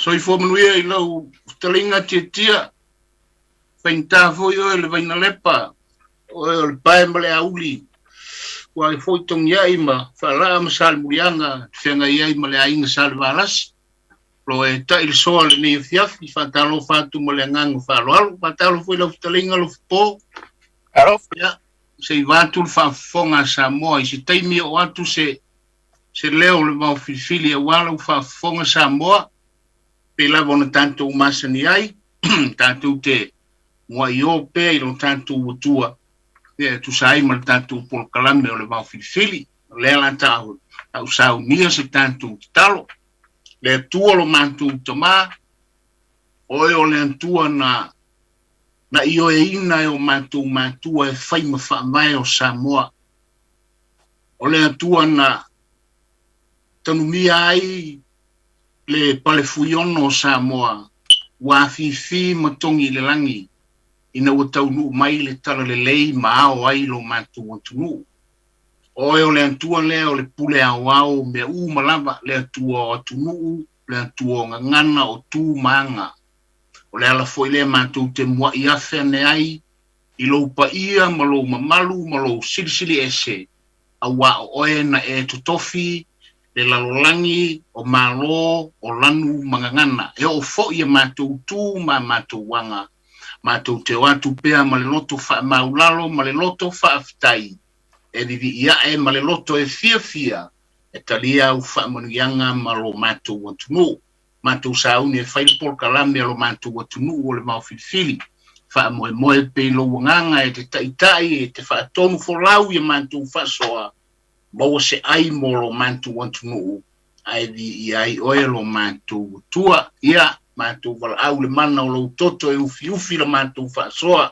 So I manuia I lau talinga tia whainta foi o le vaina lepa o le pae male auli wa I foi tong iai ma whala ma sal murianga whenga iai ma le ainga sal valas lo e ta il soa le ne fiafi whatalo whatu ma le ngangu whalo whatalo foi lau talinga Lofipo Alo? Ya, se watu whafonga Samoa I se taimi o atu se leo le Vaofilifili e wala whafonga Samoa Peilua ona tantou masani ai, tantou te mua I o pe I lo tantou utua. Tu sai ma tantou polkalame o le Vaofilifili. Le la tau sau nia se tantou talo. Le tua lo mantou tama. Oe o le antua na io e ina e o mantou e fai ma whaamai o Samoa. O le antua na tanumia ai le palefuiono o Samoa wa fifi matongi le langi ina ua taunu mai le tala le lei ma o ai lo matu atunu oe o le antua le o le pule au me malava le atua o atunu le atua o ngangana o tu manga o le ala foi le matu te mua I afe ne ai I lo paia ma lo mamalu ma lo silisili ese a wa oe na e tutofi le lalolangi o malo o lanu mangangana e o fo ia matou tu ma matou wanga matou te watu pea ma le loto fa maulalo ma le loto fa aftai e vivi ia e ma le loto e fia e talia u fa manuianga ma lo matou watunu matou sauni e fail por kalame lo matou watunu o le Vaofilifili fa moe pe lo wanganga e te taitai e te fa tonu fo lau ia matou fa soa Bawa se ai molo mantu wantu nuu, ai di ai oelo mantu tua, ia mantu wala au le mana o lo toto e ufi la mantu Faasamoa,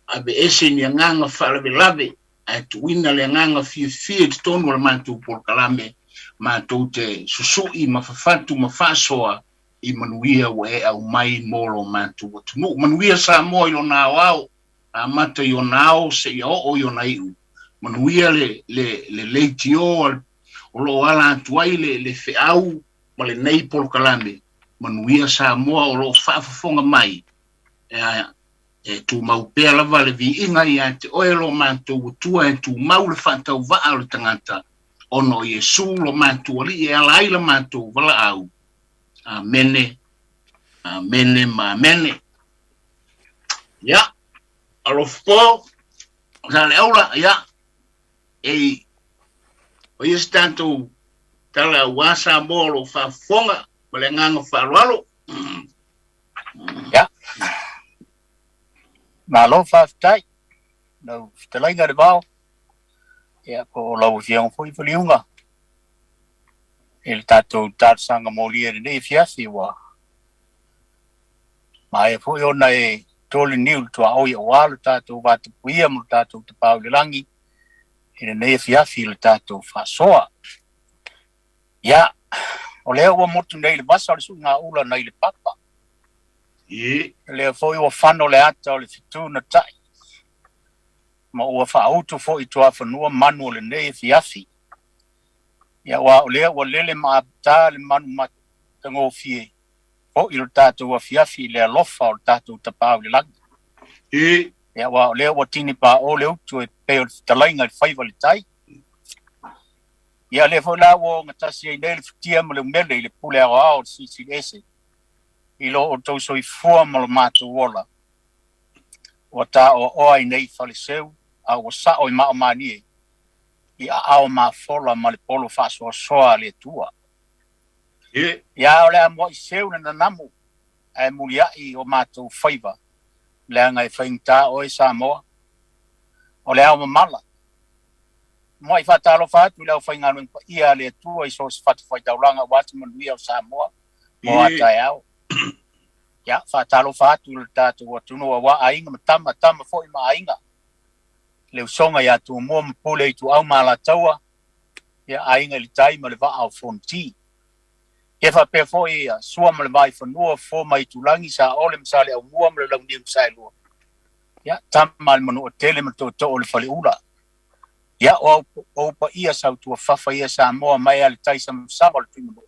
abe ese ni nganga falabe lave, ai tuina le nganga fie te tonu la mantu polkalame, mantu te susui mafafatu Faasamoa, I manuia we au mai molo mantu watu nuu, manuia Samoa ilo nao au, amata io nao se o io naiu. Manuia le leitio o lo ala atuai le feau ma le nei polkalame manuia Samoa o lo whaafafonga mai e tu mau pea lava le vi inga ia te oelo mantou utua e tu mau le whaatau waa o le tangata ono Iesu lo mantou ali e ala aila mantou wala au amene ya Lofipo sa le aula ya o ia tanto tala wa Samoa lo whafonga ma le nganga wharoalo Ya. Ma lo whaftai no stelainga de vao ia ko lau fiang foi Faliuga e le tatou tatsanga molia nei fiafi wa ma e foi ona e tole niu tua au ia walo tatou watupuia mo tatou te pau le langi e nei fiafi le tatou Faasamoa ia o leo ua motu nei le basa o le sunga ula nei le papa le foi ua whano le ata o le fituna tai ma ua whaautu fo I toa whanua manu o le nei fiafi ia wa o leo ua lele maapta le manu matango fie o I lo tatou ua fiafi le alofa o le tatou tapau le langi ia wa o leo ua tini pa o le utu e peo le talainga le whaiva le tai ia le foi la ua ngatasi ai nei le fitia ma le umele I le pule ao le sisi ese I lo o tau soifua ma lo mātou ola ua ta o ai nei whaleseu a ua sao I mao manie I a ao maafola ma le polo Faasamoa le tua ia o le amua I seu na nanamu e muliai o mātou whaiva le anga I whaingta o Samoa o le ao mamala mo I whatalo whatu I leo whainganu ia le tua I sos whatu whaitauranga watu manuia o Samoa mo atai au ya whatalo whatu le tātou atunua wa ainga matama fo I ma ainga le usonga ya tu mua mpule I tu au malataua ya ainga li tai ma le wa au fonti e whape fo I sua ma le vai whanua fo mai tu langi sa ole msale au mua ma le launi msai lua ya tama le manu o tele ma to o le Faliuga ya o pa ia sau tu whafa ia Samoa mai ale tai sa msama le tuimanu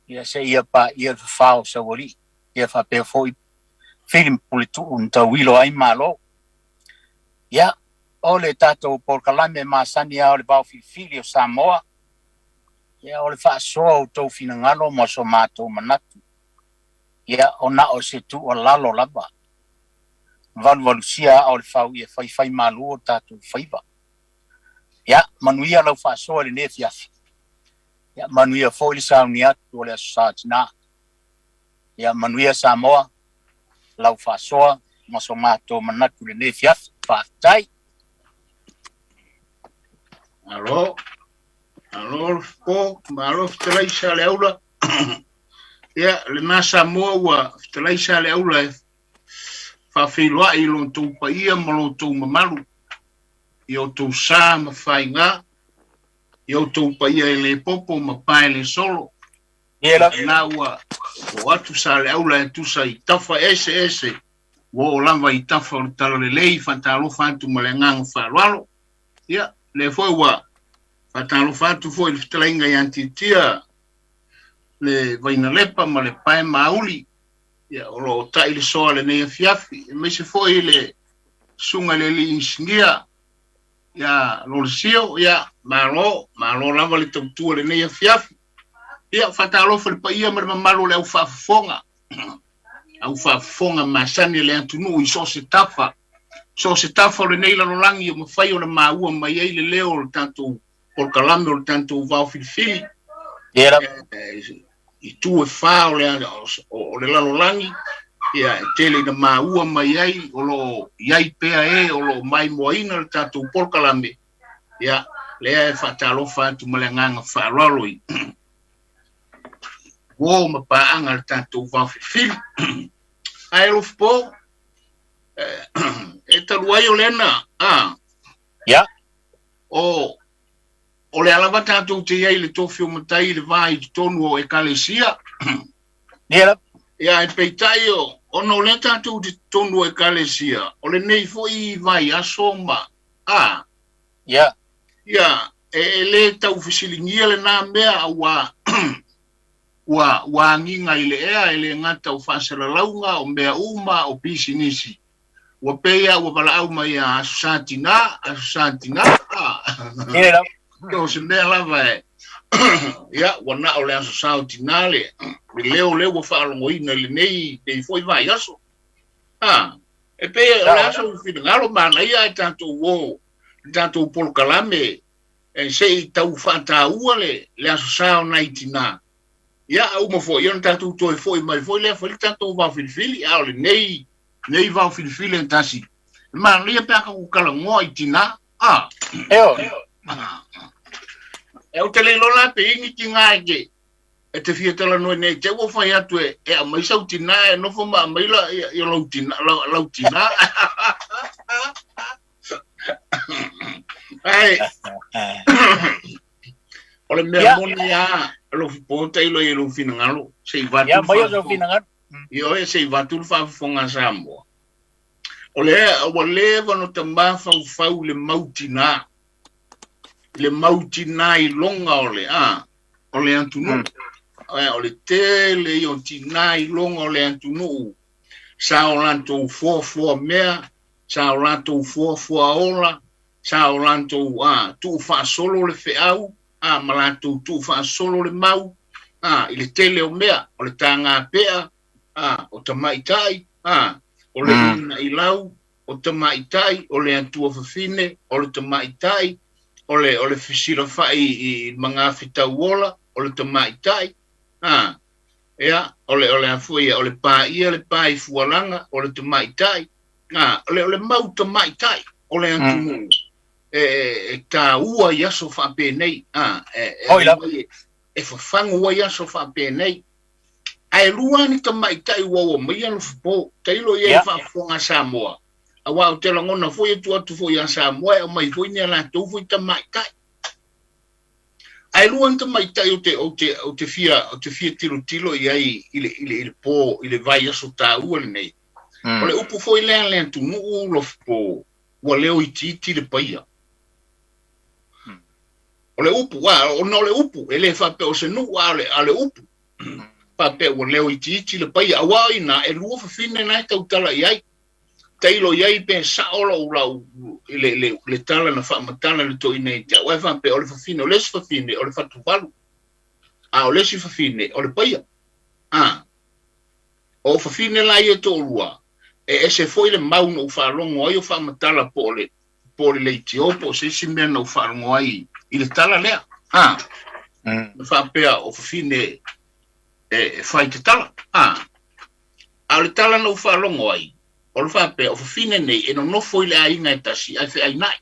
ia se ia pa ia fao sa wali ia fa pe foi film pulitu un tawilo ai malo ia ole tato por kalame masani ole Vaofilifili o Samoa ia ole Faasamoa o tau finangalo mo so mato manatu ia ona o se tu o lalo lava valvalusia ole fau ia fai malu o tato faiva ia manuia lau Faasamoa le nefiafi ia manuia foi saunia tu le satina ia manuia Samoa lau Faasamoa mo so mato manatu le nefiafi fatai alo malo ftalaisa le aula ia le na Samoa wa ftalaisa le aula Faafilua i lo Tuipe'a mo lo tu mamalu i o tu sa mafainga i o Tuipe'a i Levaopolo ma pai le solo ia na wa o atu sa le aula tu sa i tafa ese wo lava i tafa o talo le lei fatalo fatu ma le ngang falalo ia le foi wa fatalo fatu foi le ftalainga i antitia le vaina lepa ma le pai mauli ia o lo tai le soa le nei fiafi me se foi le sunga le insingia ia lo sio ia malo lava le tautua le nei fiafi ia fatalo foi pa ia ma malo le ufafonga au fafonga masani le antunu i so se tafa le nei la langi o mafai o le maua mai ai le leo le tanto por kalame o le tanto Vaofilifili ia i tu e fa o le lalolangi ia tele na maua mai ai o lo iai pea o lo mai moina le tatou polkalame ia lea e faatalofa atu ma le agaga faaloloi o ma paaga le tatou Vaofilifili ae Lofipo e talu ai o lena ia o le alava tatou te iai le tofi o matai le vai tonu o ekalesia ia e peitai ona o le tatou te tonu o ekalesia o le nei foi vai aso ma ia e le tau fisiligia le nā mea ua anginga i le ea e le ngata o whaasaralaunga o mea uma o pisinisi ua peia ua walaau mai a asasatina o se mea lava ia wana o le asasatina le leo ua whaalongoina le nei foi vai aso e peia o le aso uwhinangalo mana ia e tatou polkalame e sei tau whaataua le asasao naitina ia au mafo ia tatou toe foi mai foi le foi tatou Vaofilifili a le nei Vaofilifili entasi mana ia pe ku kala ngoi tina e o tele lola pe ingi tinga ge e te fia tala no nei te wo fai atu e a mai sau tina e no fo ma mai la ia lautina ai ole mea moni ya Lofipo tai lo i lo finangalo sei va ia mai o finangalo io e sei va tu fa fonga Samoa ole va no tamba fa le mautina i longa ole antunu ole tele i ontina i longa ole antunu sa olanto fo mea sa olanto fo ola sa olanto tu fa solo le feau malato tu fa solo le mau ile tele o mea o le tanga pea o tamaitai o le ina i lau o tamaitai o le antua fafine o le tamaitai o le fisira fai i mga fitauola o le tamaitai ea o le afuia o le pai fualanga o le tamaitai o le mau tamaitai o le antunu ta ua yaso fa penei e fango ua yaso fa penei ai luani tamaitai wo mai Lofipo tailo ye fa fonga Samoa awa o te langona foi tu atu foi a Samoa o mai foi ni la tu foi tamaitai ai luani tamaitai o te fia tilo i ile vai yaso ta ua nei o le upu foi le tu no Lofipo wa leo iti le paia o le upu o no le upu ele fa pe o se no ale upu Pape o leo I titi le pai awa ina e lua fafine na tau tala iai. Tailo iai pe saola ulau le tala na whaamatala le to ina I te awai whampe o le fafine, o lesi fafine, o le whatuwalu. O lesi fafine, o le paia. O fafine la ia to lua. E se foi le mauna u whaalongo ai o whaamatala po le leiti opo, se si mea na u whaalongo ai I le tala lea. Na whaapea o fafine fai te tala. A le tala na u whaalongo ai. O le whape o whawhine nei e no nofo I le a inga e tasi ai whi ai nai.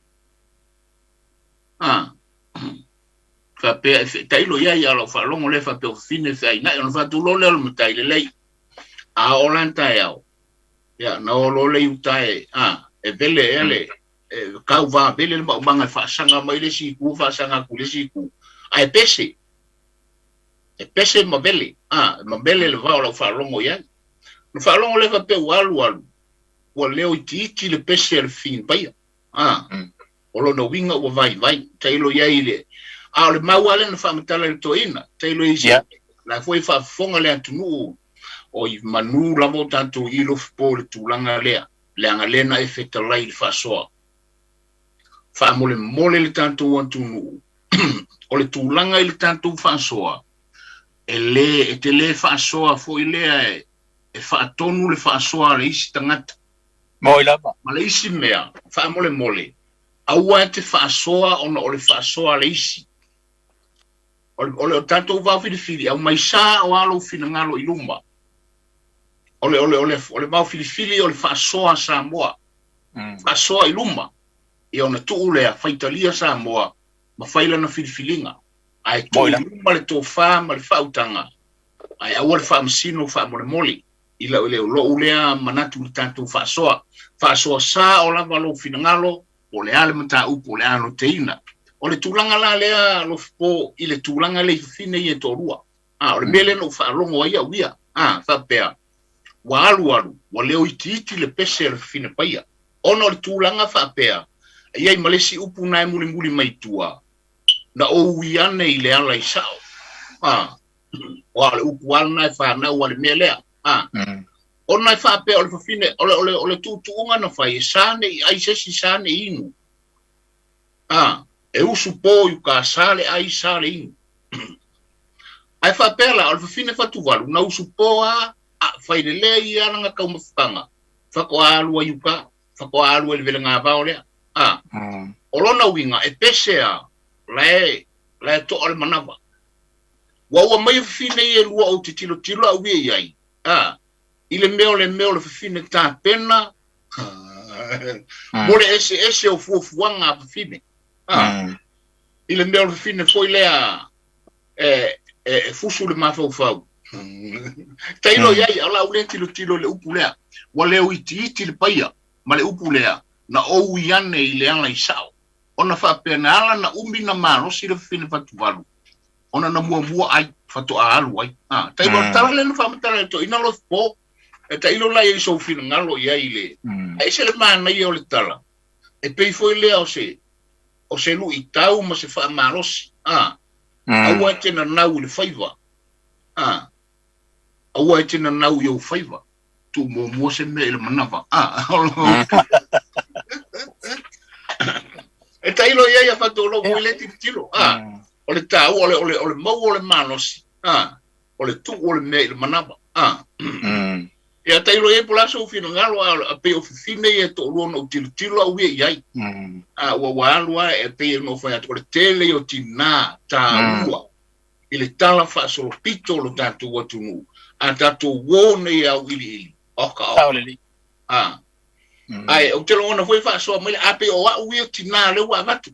Whape e tailo iai ala o whaalongo le whape o whawhine whi ai nai. O le whatulo le alo matai le lei. A o lantai au. Ia, na o lo lei utai e vele ele. Kau wā vele le maumanga whaasanga mai le siku, whaasanga ku le siku. A e pese. E pese ma vele. Ma vele le wā o la whaalongo iai. Na whaalongo le whape walu. Wa leo I titi le pese le fin paia. O lo na winga ua vai. Tailo iai le. A le mauale na whamatala le toina. Tailo isi. La foi whafonga le atunu o I manu lamo tanto I Lofipo le tūlanga lea. Le anga lena e whetalai le whasoa. Whamole mole le tanto atunu. O le tūlanga I le tanto whasoa. E te le whasoa foi lea e whaatonu le whasoa le isi tangata. Moi lava. Ma le isi mea, whaamole mole. Aua te whaasoa ona o le whaasoa le isi. O le o tanto Vaofilifili, au mai sā o alo fina ngalo I luma. O le Vaofilifili o le whaasoa Samoa. Whaasoa I luma. E ona tuu lea whaitalia Samoa, ma whaila na filifilinga. Ai tō I luma le tō wha ma le whautanga. Ai aua le whaamasino whaamole mole. I lau leo lo ulea manatu le tanto whaasoa. Whaasoa sā o lava lo finangalo, o le ale mata upo o le ano teina. O le tūlanga la lea Lofipo I le tūlanga le fine I e tōrua. O le mele no whaalongo ai au ia. Whapea. Wa alu, wa leo I titi le pese le fine paia. Ono le tūlanga whapea. Iai malesi upu nai muli maitua. Na o uiane I le ala I sao. Wa le upu alna I whanau wa le melea. Ona whape o le whawhine, o le tūtuunga na whai, sāne I aisesi sāne inu. E usu pō yu ka sāle ai sāle inu. Ai whape la, o le whawhine whatuwalu, na usu pō whai le lea I aranga kaumawhukanga. Whako alua yu ka, whako alua le vele ngā vao lea. O lona winga, e pese lae to o le manawa. Waua mai whawhine I e lua o te tilo au iai. I le meo le whawhine tā pena. Mole ese o fuafuanga whawhine. I le meo le whawhine foi lea fusu le mawhau. Tailo iai, ala ule tilo le upu lea. Wa leo iti le paia, ma le upu lea. Na ou iane I le ala I sao. Ona whapea na ala na umbi na marosi le whawhine whatuwalu. Ona na mua ai, whatu a alu ai. Tailo tala le na whamatala to ina Lofipo. E ta ilo lai so fina ngalo ia ile. Ai se le mana ia o le tala. E pei foi lea o se lu I tau ma se wha marosi. Aua e tena nau le whaiva. Aua e tena nau I au whaiva. Tu mua se me le manawa. E ta ilo ia whato lo mo le tilo. O le tau o le mau o le marosi. O le tu o le me le manawa. E tailo e pola so fino ngalo a pe ofine e to lono o tilo au iai. Wa alua e pe no fa to le tele o tina ta lua. Ile tala fa so pito lo tanto watunu. A tato wone au ili. Oka. Ai o te lona foi fa so mai a pe o au i tina le wa vatu.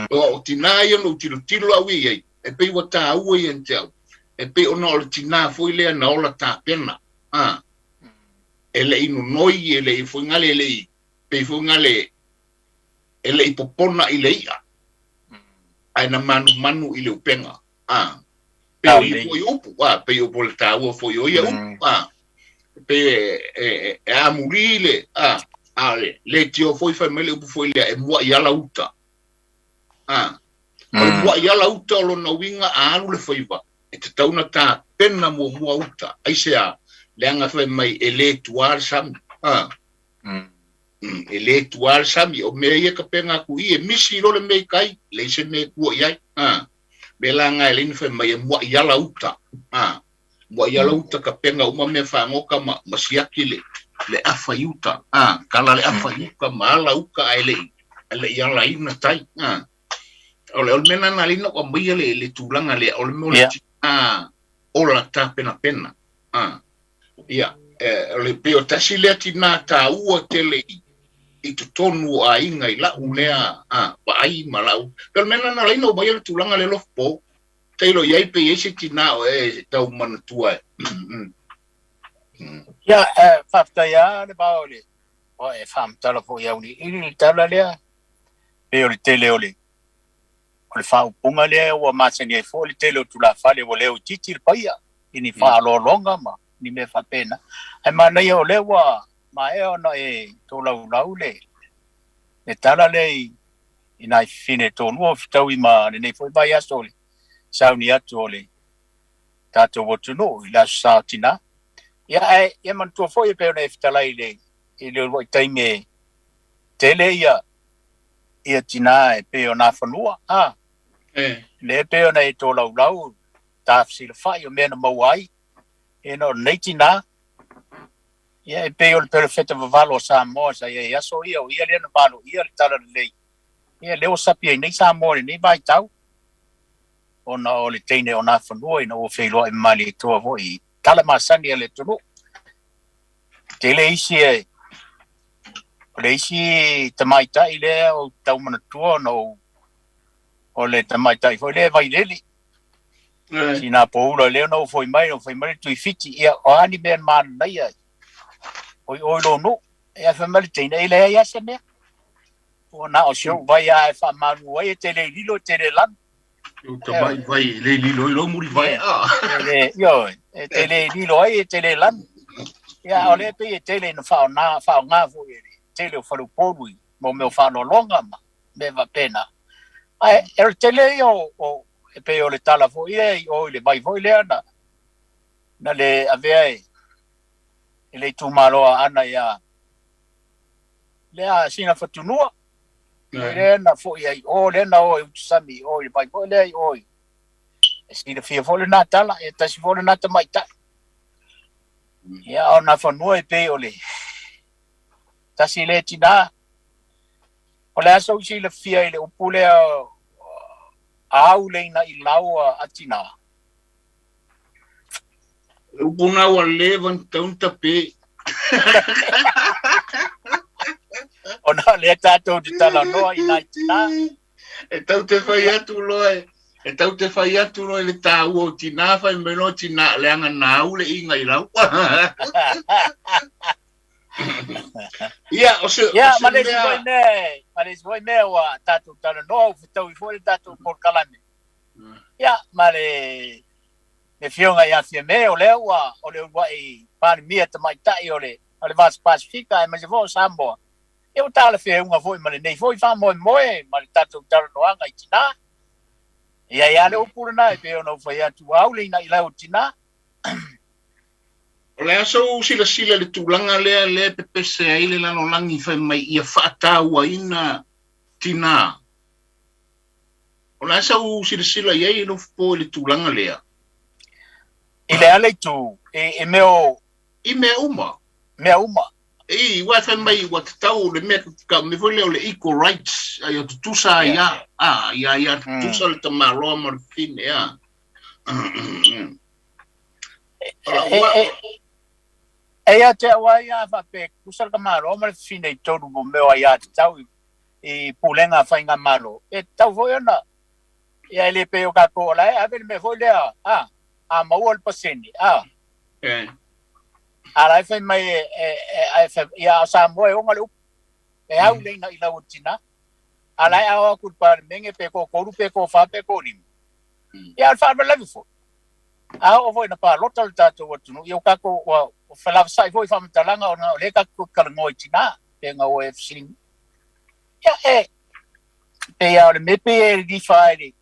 O tina ia no tilo au iai. E pe wa ta au i entau. E pe ono le tina foi le na ola ta pena. Ele inu noi ele I fungale ele pe fungale ele I popona ile ia ai na manu ile upenga pe foi upu pe o polta o foi o ia pe amurile ale le tio foi famele upu foi le e mua ia lauta mua ia lauta lo na winga alu le foiva te tauna tā pena mua uta. Aisea, leanga whai mai electoral sami. Electoral sami, o mea ia ka penga ku i, misi role mei kai, leise me kua iai. Me langa elini whai mai mua iala uta. Mua iala uta ka penga uma mea whangoka masiaki le afa iuta. Kala le afa iuka maala uka aelei. Ale iala ina tai. Ole mena na lina kwa mia le tulanga le ole mole ola ta pena. Ole peo tasi le tina ta ua tele I tu tonu a inga I la unea pa ai malau. Ole mena na lina o mia le tulanga le Lofipo. Teilo iai pe yesi tina o tau manatua. Ya fafta ya le baole. O fam tala po ya uni. Ili tala le pe ole tele ole. Le fa punga le wa maseni fo le tele tu la fa le ole o titi paia ini fa lo longa ma ni me fa pena ai mana yo le wa ma no to lau le tala le ina fine to no fitau I ma ne foi vai asole sauni atole tato wotu no la sautina ya man to foi pe ne fitala ile wo taime tele ya tina pe ona fanua le peo nei tō lau tāwhisi le whai o mena mauai no neitina ia peo le pere feta vavalo Samoa sa ia aso ia o ia lena valo ia le tala le lei ia leo sapi nei Samoa nei vai tau ona o le teine o nā whanua ina o Peilua mali toa voi tala masani le tunu te le isi le isi tamaita I le o tau manatua no o le tamaita foi le vai leli sina poula le no foi mai tuifiti ia o ani ben man nei ai o lo no ia fa mal tena ile ia se me o na o show vai ai fa manu ai tele lilo tele lan vai le lilo lo muri vai yo tele lilo ai tele lan ia o le pe tele no fa nga foi tele Faliuga mo me fa no longa ma me va pena tele o pe o le tala fo o le vai foi le ana na le avea le tu malo ana ya le sina fatunua le na fo o le na o sami o le vai foi le o sina fia fo le natala ta si fo le nata maita ya ona fanua pe o le ta si le tina o le aso si le fia le upule au le na I laua atina upuna wa levan taunta pe ona le tato de tala no ina tina tau te fai atu loe tau te fai atu loe le tau o tina fai meno tina le anga nau le inga I lau ya males voi me wa tatu tala no fitau I foi tatu por kalame ya male me fionga ya fieme o le wa I pan mia te mai tai o le vas pacifica e mas vo Samoa eu tala fe unha foi male nei foi fa moi male tatu tala no anga itina ya le upurna e pe no foi atu au le na ila utina o le aso sila le tūlanga le pepese ai le lano langi whai mai ia whaataua ina tina. O le aso sila iai Lofipo le tūlanga lea. I le ale tu, e meo... I mea uma. Mea uma. I wai whai mai wa te tau le mea ka me foi leo le equal rights ai o tutusa ia. Ia tutusa le tamaroa marfine ia. Ea te wai a whape kusal ka maro ma fine I toru mo meo ai a te tau I pulenga whainga maro. E tau foi ona. Ia le peo ka kola e ave me foi lea. A maua le paseni. A lai whai mai ia o Samoa e onga le upu. E hau leina I lau tina. A lai awa kulpa menge pe ko koru pe ko wha pe ko rimu. Ia al wha levi fo. A o foi na pa lota le tato watunu. Ia o kako wa falav sai foi fa mtalanga ona le ka ko kalngoi tina pe nga o fsing ya pe ya le mepe di fai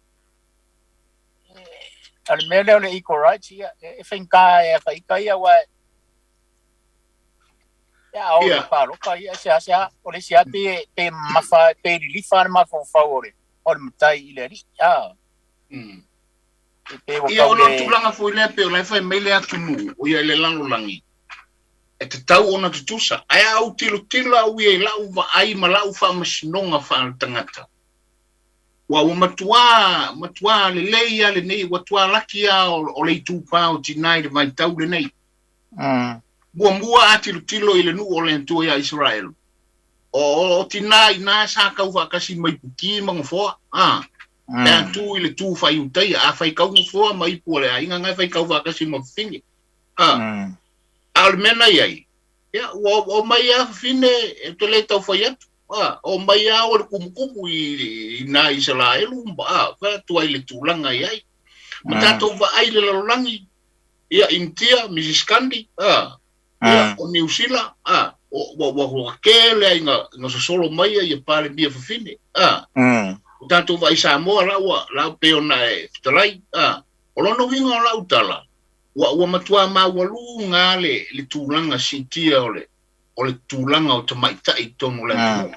al mele ole equal rights ia e finka e faika ia wa ya o paro ka ia sia o le sia te mafa te lifa ma fo favore o mtai ile ri ya ia o no tulanga fo ile pe o le fa mele atu o ia le langi e te tau ona tutusa ai au tilo au ia lau va ai malau fa masinonga fa tangata wa matua le leia le nei watua lakia o le tupa o tinai le mai tau le nei mua atilo ile nu o le tu ia Israel o tinai na sa ka ufa kasi mai puki mang fo ya tu ile tu fa yutai a fa ka fo mai po le inga ngai fa ka ufa kasi mo fingi almena ia ya o mai a fine to le tau fa ya o mai a o kumukumu I na Israel fa tu ai le tulanga ai matato va ai le langi ia intia misiskandi ia o New Zealand o kele nga solo mai ia pale bia fine tanto vai Samoa la peona e trai o lono vinga la utala wa matua ma walu ngale le tulanga sintia ole tulanga o tamaita I tonu la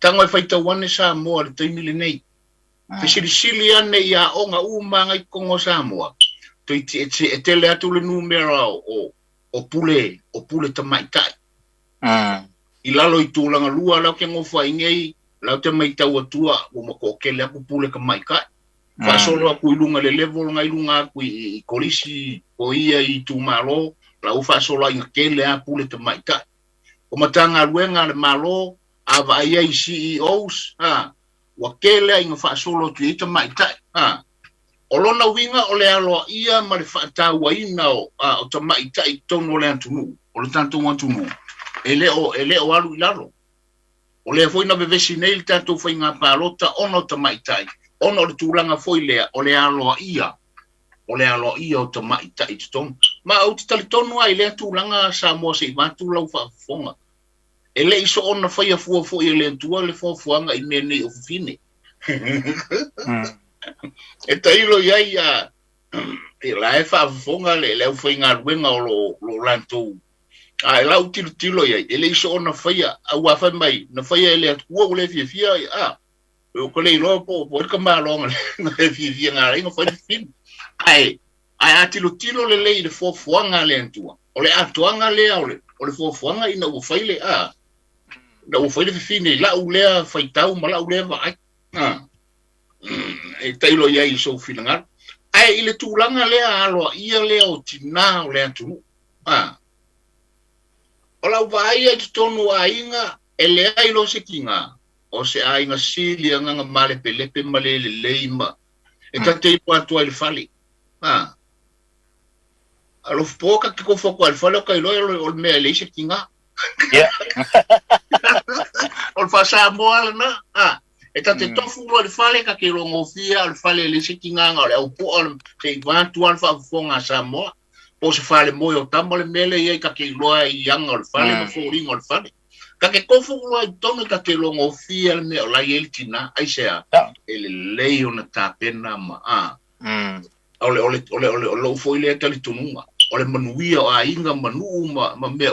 tango e faita wane Samoa le taimile nei Fisili ane ia onga umanga I kongo Samoa to e tele atu le numero o pule tamaitai I lalo I tulanga lua lau ke ngofa ingei lau te maita watua o makokele aku pule ka maikai fa solo aku ilunga le level nga ilunga aku I kolisi o ia I tumalo lau fa solo inga kele a pule tamaitai o matanga luenga le malo ava ia I CEOs wa kele inga fa solo tu ita maitai o lona winga o le aloa ia ma le whaataua ina o tamaitai tono le antunu o le tanto antunu ele o alu ilaro o le foi na bevesi nei le tanto foi ngā pārota ono tamaitai ono le tūlanga foi lea o le aloa ia o tamaitai tono ma au te tali tonu ai le tūlanga Samoa se vatu lau whaafonga ele iso ona foi a fua foi le antua le fuanga I mene o fine e tailo iai e la e whaafonga le foi ngā ruenga o lo lantou ai lau tilo iai ele iso ona whaia au awhai mai na whaia ele atua o le fia o ko le ilo po ka malonga le fia ngā ringa whai fin ai tilo le le fuanga le antua o le atuanga le o le fuanga ina o whai le na o whai le fine la u lea whaitau ma la u lea vai e tailo iai so finanga ai ile tūlanga lea aloa ia lea o tina o le atu o lau vai ai tonu ainga ele ai lo se kinga o se ainga sili nga male pelepe male le leima e tatei po atu ai fali a Lofipo ka ko foko al fali ka ilo o me le se kinga o Faasamoa na e tate tofu al fali ka ke longofia al fali le se kinga nga o po se vantu al fa fonga Samoa po se fale mo o tambole mele ia ka ke loa yang al fale mo foring al fale ka ke kofu loa tono ka ke longo fia me o la yeltina ai sea ele leo na tapena ma ole foi le tali tununga ole manuia o ainga manuma ma me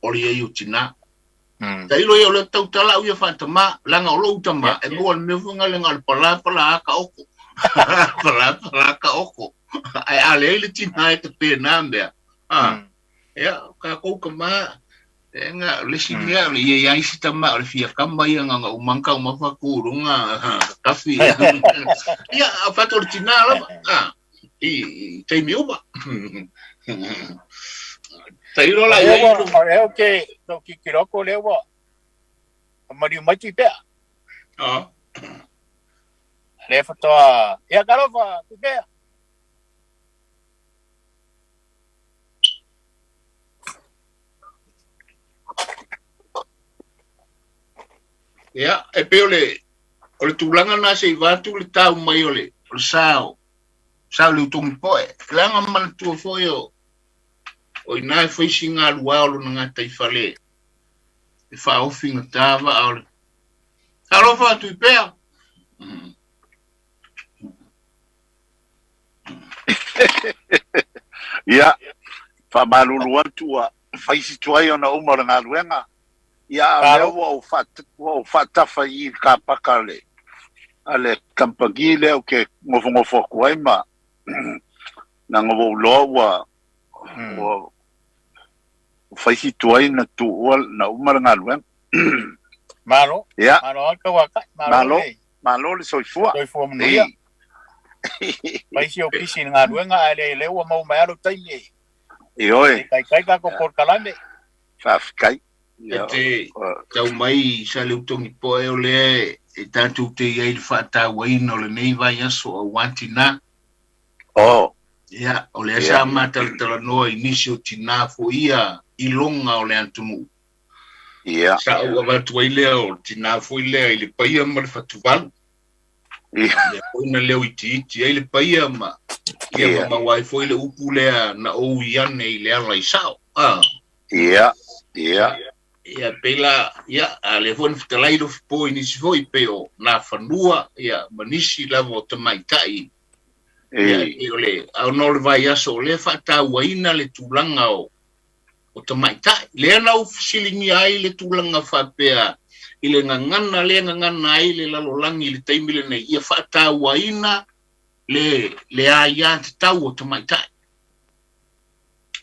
ole ia tina dai lo ia le tau tala u ia fatama langa o lo tama e mo me funga le ngal pala ka oko pala ka oko ai ale le tina te pena mbea ya ka ko kama nga le singa le ia isi tama le fia kamba ia nga umangka umafa kurunga kafi ya fato le tina la I te miuba tairo la ia okay to kikiroko lewa amari mai Tuipe'a le fotoa ia karofa Tuipe'a ya e pe ole tulanga na se vatu le tau mai ole sao le tungi poe langa man tu foio o ina foi singa lualo nga tai fale e fa ofinga tava ole karofa Tuipe'a ia whamalulu atu a whaisi tuai ona umara ngā ruenga ia leo wa whatafa i ka pakale ale kampagi leo ke ngofo kuai ma na ngovo loa wa whaisi tuai na tuua na umara ngā ruenga malo ia malo aka waka malo le soifua mnuia Paisi o kisi ngā ruenga ale lewa mau mai alo taimi Ioi. Kai ka ko kalame. Whawhikai. Te tau mai sa leu tongi poe o le e tātou te iei le whaata waina o le nei vai aso o wantina. Oh. Ia, o le asa mātala noa inisi o tina fo ia ilonga o le antunu. Ia. Sa ua watu wailea o tina fo ilea i le paia ma le whatuwalu. Ia. Ia, leo iti ei le paia ma. Ia mawai foi le upu lea na o iane i le ala i sao. Ia. Ia pela, ia, le foi fitalai lo fipo inisi foi peo na whanua, ia, manisi lavo o tamaitai. Ia, i ole, au no le vai aso, le whata waina le tūlanga o tamaitai. Le ana u fisilingi ai le tūlanga whapea, i le ngangana ai le lalolangi le taimile nei, ia whata waina, le aia te tau o tamaitai.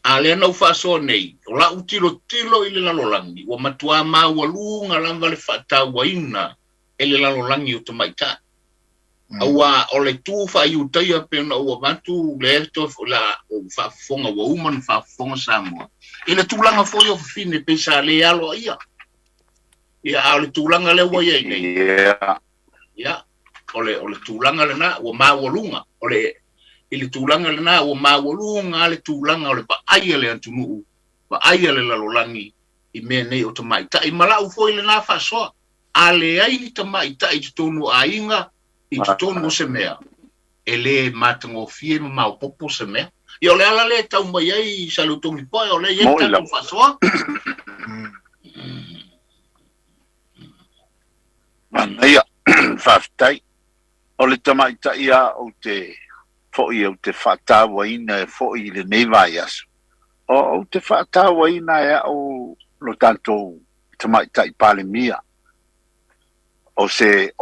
A le anau whaso nei, o la utilo i le lalolangi, o matua maua lunga lamba le whatau waina e le lalolangi o tamaitai. Aua o le tū whai utaia pena ua matu le eto la o whafonga wa uman whafonga Samoa. E le tūlanga foi o whine pesa le alo ia. Ia a le tūlanga le wa iei nei. Ia. Ole tūlanga le na o mawalunga ole ile tūlanga le na o mawalunga le tūlanga ole pa aia le antunu pa aia le lalolangi i me nei o tamaita i malau foi le na fasoa ale ai ni tamaita i tonu ainga i tonu se mea ele matango fie ma o popo se mea i ole ala le tau mai ai salutongi poe ole i tau fasoa Ia whaftai o le tamaita ia o te fo'i o te whatawa ina e fo'i le nevai aso. O te whatawa ina e o lo tanto tamaita i pale mia. O se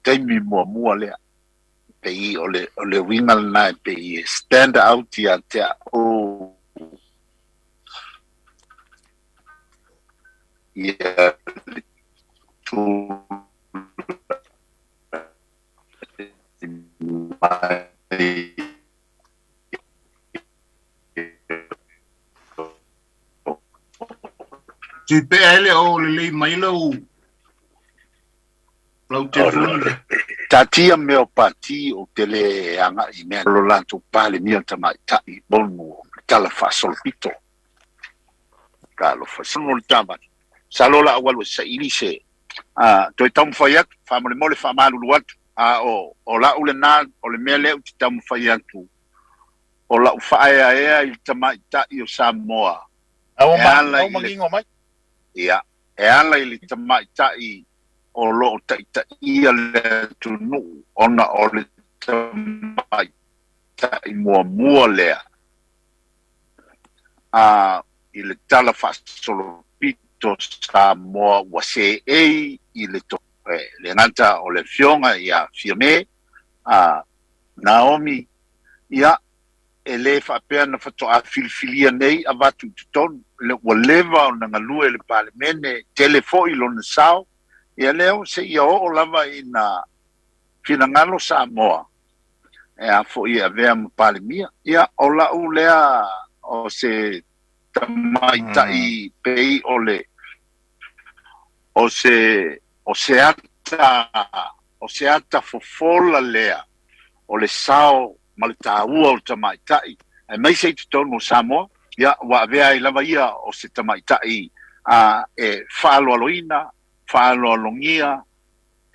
teimi mua lea. Pe i o le wingal na pe i stand out ia te o ia tu Tuipe'a ele o le lei mai lau telefoni. Tatia meo pati o te le anga i mea lo lanto pale mia tamaitai bonu tala fasolpito. Kalo fasolpito tama. Salola awalu sa ilise. Toi tamu fayat, famole mole famalu luatu. O la ule na o le mea leu ti tamu fayatu. O la ufaea ea i tamaitai o Samoa. Au mangingo mai. Ia, e ala i li tamaitai o lo ia le tunu ona o le tamaitai mua lea. I le tala fasolopito Samoa wase i le to. Le ngata o le fionga ia firme Naomi ia ele whapea na whatoa filifilia nei a watu tutonu le ua leva o nanga lue le pale mene telefoi lo na sao ia leo se ia o lava i na finangalo Samoa e a fo ia vea ma pale mia ia o la u lea o se tamaitai pei ole o se ata fofola lea o le sao ma le tāua o tamaitai e mai se tutonu o Samoa ia wa vea I lava ia o se tamaitai e whaaloaloina whaaloalongia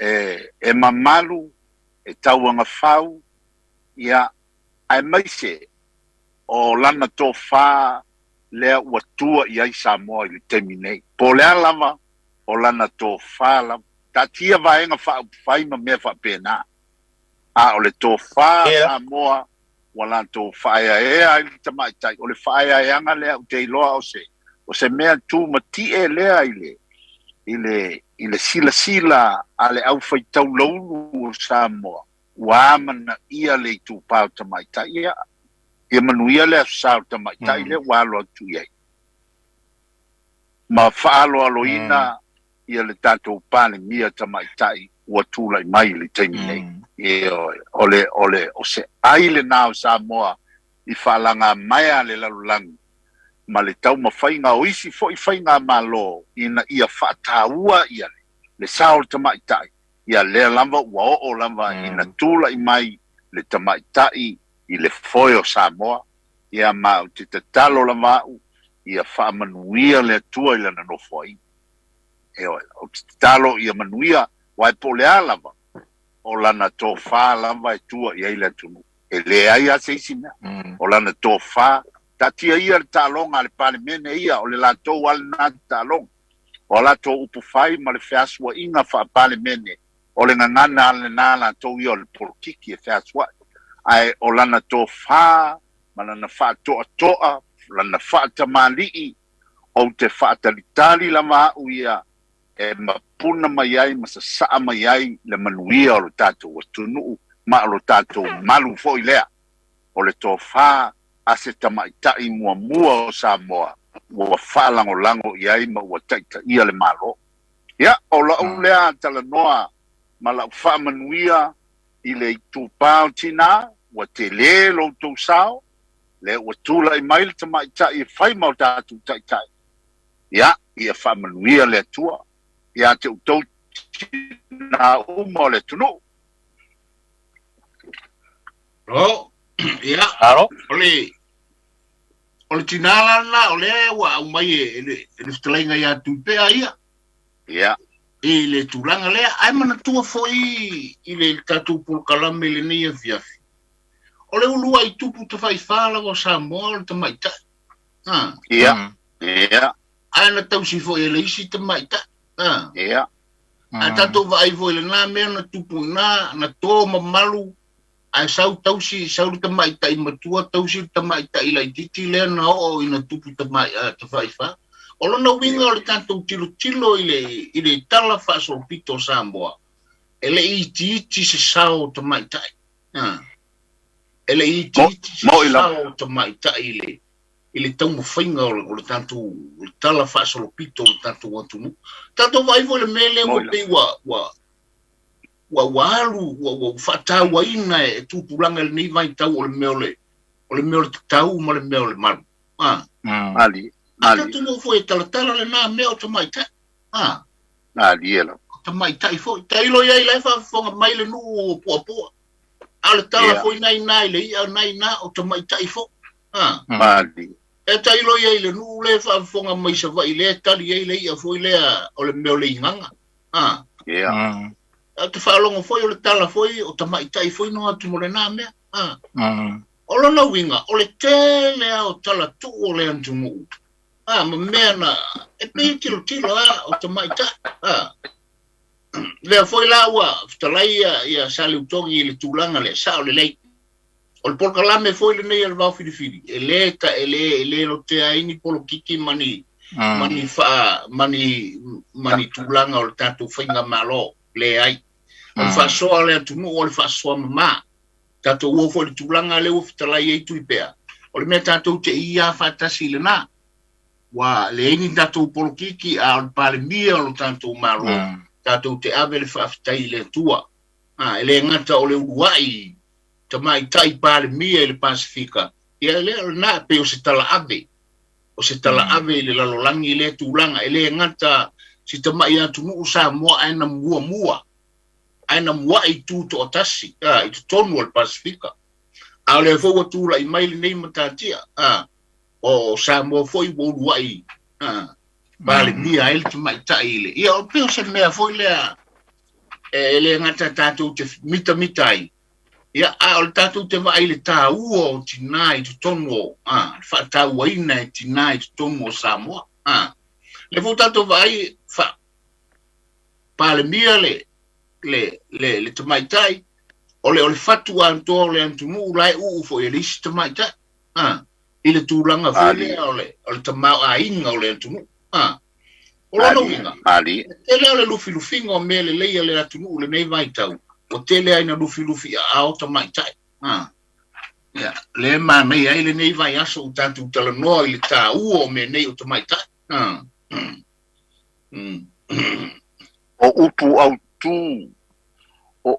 e mamalu e tauanga whau ia ai mai se o lana tō wha lea ua tua I ai Samoa I le temi nei po lea lava o lana tō wha lava tatia vaenga wha ma mea wha pēnā o le tō wha Samoa wala to faia ai te mai tai o le faia anga le o te loa o se mea tu mati ile sila ale au fai tau laulu o Samoa wa mana ia le tu pau te mai tai ia manuia le sa te mai tai le wa lo tu ia ma falo aloina ia le tatou pale mia te mai tai ua tūlai mai le taimi nei. Ole o se aile nao Samoa i whaalanga mai a le lalulangi. Ma le tau mawhainga o isi fo i whainga malo ina ia whaataua ia le sao tamaitai. Ia lea lamba ua o lamba ina tūlai mai le tamaitai i le foi o Samoa. Ia ma o te tatalo lamba ia whaamanuia le tua i lana no foi. O te tatalo ia manuia wai po le alava o lana tō whā lava e tua i eile tunu. E le ai a seisi mea. O lana tō whā. Ta tia ia le tālonga le pale mene ia o le la tō wale nā tālonga. O la tō upu whai ma le whiasua inga wha pale mene. O le ngangana le nā la tō ia o le porokiki e whiasua. Ai o lana tō whā ma lana wha toa toa, lana wha tamalii o te wha talitali la maa uia e mapuna mai ai, masasaa mai ai, le manuia o lo tātou atunu, ma o lo tātou malu fo i lea. O le tō whā, a se tamaitai mua o Samoa, ua whālango i ai, ma ua taita ia le malo. Ia, o lau lea tala noa, ma lau wha manuia i le tūpāo tina, ua te le lo tō sao, le ua tūla i mai le tamaitai, i whai mau tātou taitai. Ia, ia wha manuia le tua. Ia te utau na uma o le tunu. Ro, ia. Aro. Ole tinala na ole wa umai e stalainga ia Tuipe'a ia. Ia. E le tulanga lea, ai mana tua foi i le tatu pulkalame le nia fiafi. Ole ulua i tupu te whai whala o Samoa o te maita. Ia. Ia. Ai na tausi foi e le isi te maita. Ia. A tatou vai foi le nā mea na tupu na tō mamalu ai sau tausi sau te maita i matua tausi te maita i lai titi lea na o i na tupu te whai wha. O lona winga o le tātou tilo i le tala Faasamoa Samoa. E le iti se sao te maita. E le iti se sao te maita i le tau mawhainga o le tātou tala Faasamoa o le tātou atunu. Tātou vai foi le mele o pe wa walu wa whatau ina e tūpulanga le nei vai tau o le mele tau ma le mele maru. Ali. Tātou no foi talatala le nā mea o te maita. Ali ela. Te maita i foi. Ta ilo ia i lai whawhonga mai le nuu o pua. A le tala foi nai le ia nai nā o te maita i foi. Ali. E ta ilo ia i le nuu le whawhonga mai sa vai le tali ia i le ia foi lea o le meo le inganga. Ia. A te whalonga foi o le tala foi o te maita i foi no atu mo le nā mea. O lona winga, o le tele o tala tu o le antungu. Ma mea na, e pei tilo o te maita. Lea foi la ua, fitalai ia sali utongi i le tūlanga le sao le lei. O le polkalame foi le nei al Vaofilifili. E le no te aini polo kiki mani tūlanga o le tātou whainga malo le ai. O le whaasoa le atunu o le whaasoa mama. Tātou ua foi le tūlanga le ua fitalai ei Tuipe'a. O le mea tātou te ia whaatasi le nā. Wa le ini tātou polo kiki a o le pale mia o le tātou malo. Tātou te ave le whaafitai le tua. Le ngata o le uruai. Te mai tai pale mia i le Pasifika. Ia le na pe o se tala ave. O se tala ave le lalolangi le tūlanga. Le ngata si te mai atu nuu Samoa aina mua. Aina mua i tūto o tasi. I tu tonu o le Pasifika. A le fōua tūla i mai le nei matatia. O Samoa foi wo uruai. Pale mia ele te mai tai le. Ia o pe o se mea foi lea. Le ngata tātou te mita ai. Ia a o tātou te vai le tā ua o tina i tu tonu o. Wha waina e tina i tu tonu o Samoa. Le fō tātou vai pale mia le te maitai. ole fatu anto ole antunu ulai fo ele sistemata ile tulanga vele ole tamau ainga ole antunu ola no winga ali ele ole lufilufinga mele le ele atunu le nei vai tau o tele ai na lufilufi a automata ya le mana ia ile nei vai aso tanto tala no ile ta o me nei automata o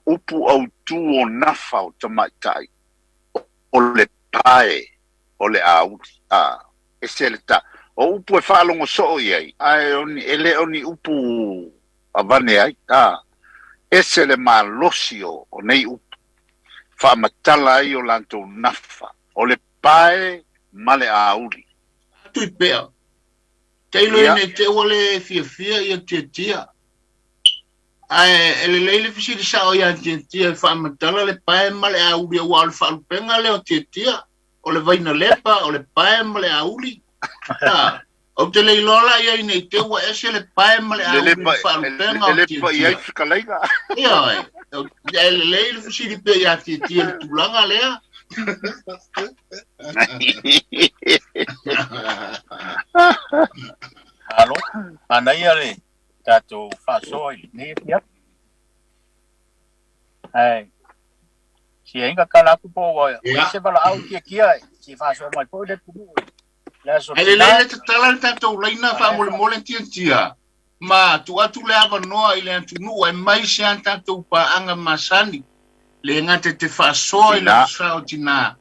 upu autu o nafa o tamaitai o le pae o le au eseleta o upu e whaalongo so iai ai oni upu avane ai esele malosio o nei upu whaamatala ai o lanto nafa o le pae male auli Tuipe'a Teilo ene te wale fia ia tia ele leile fisiri sao ia tia whaamatala le pae male auli a wal whaalupenga leo tia o le vaina lepa o le pae male auli o te leilola ia ine te wa ese le pae male auli whaalupenga le lepa ia whikaleiga ia ele leile fisiri pe ia tia le tulanga lea Alo, anai ale tato fasoi ni yep. Ai. Si ainga kala ku po wa. Se bala au kia si fasoi mai po de ku. La so. Ele le tala tato leina fa mole tia. Ma tu atu le ava noa ile atu nu e mai se tato pa anga masani. Le ngate te fasoi la sao tina.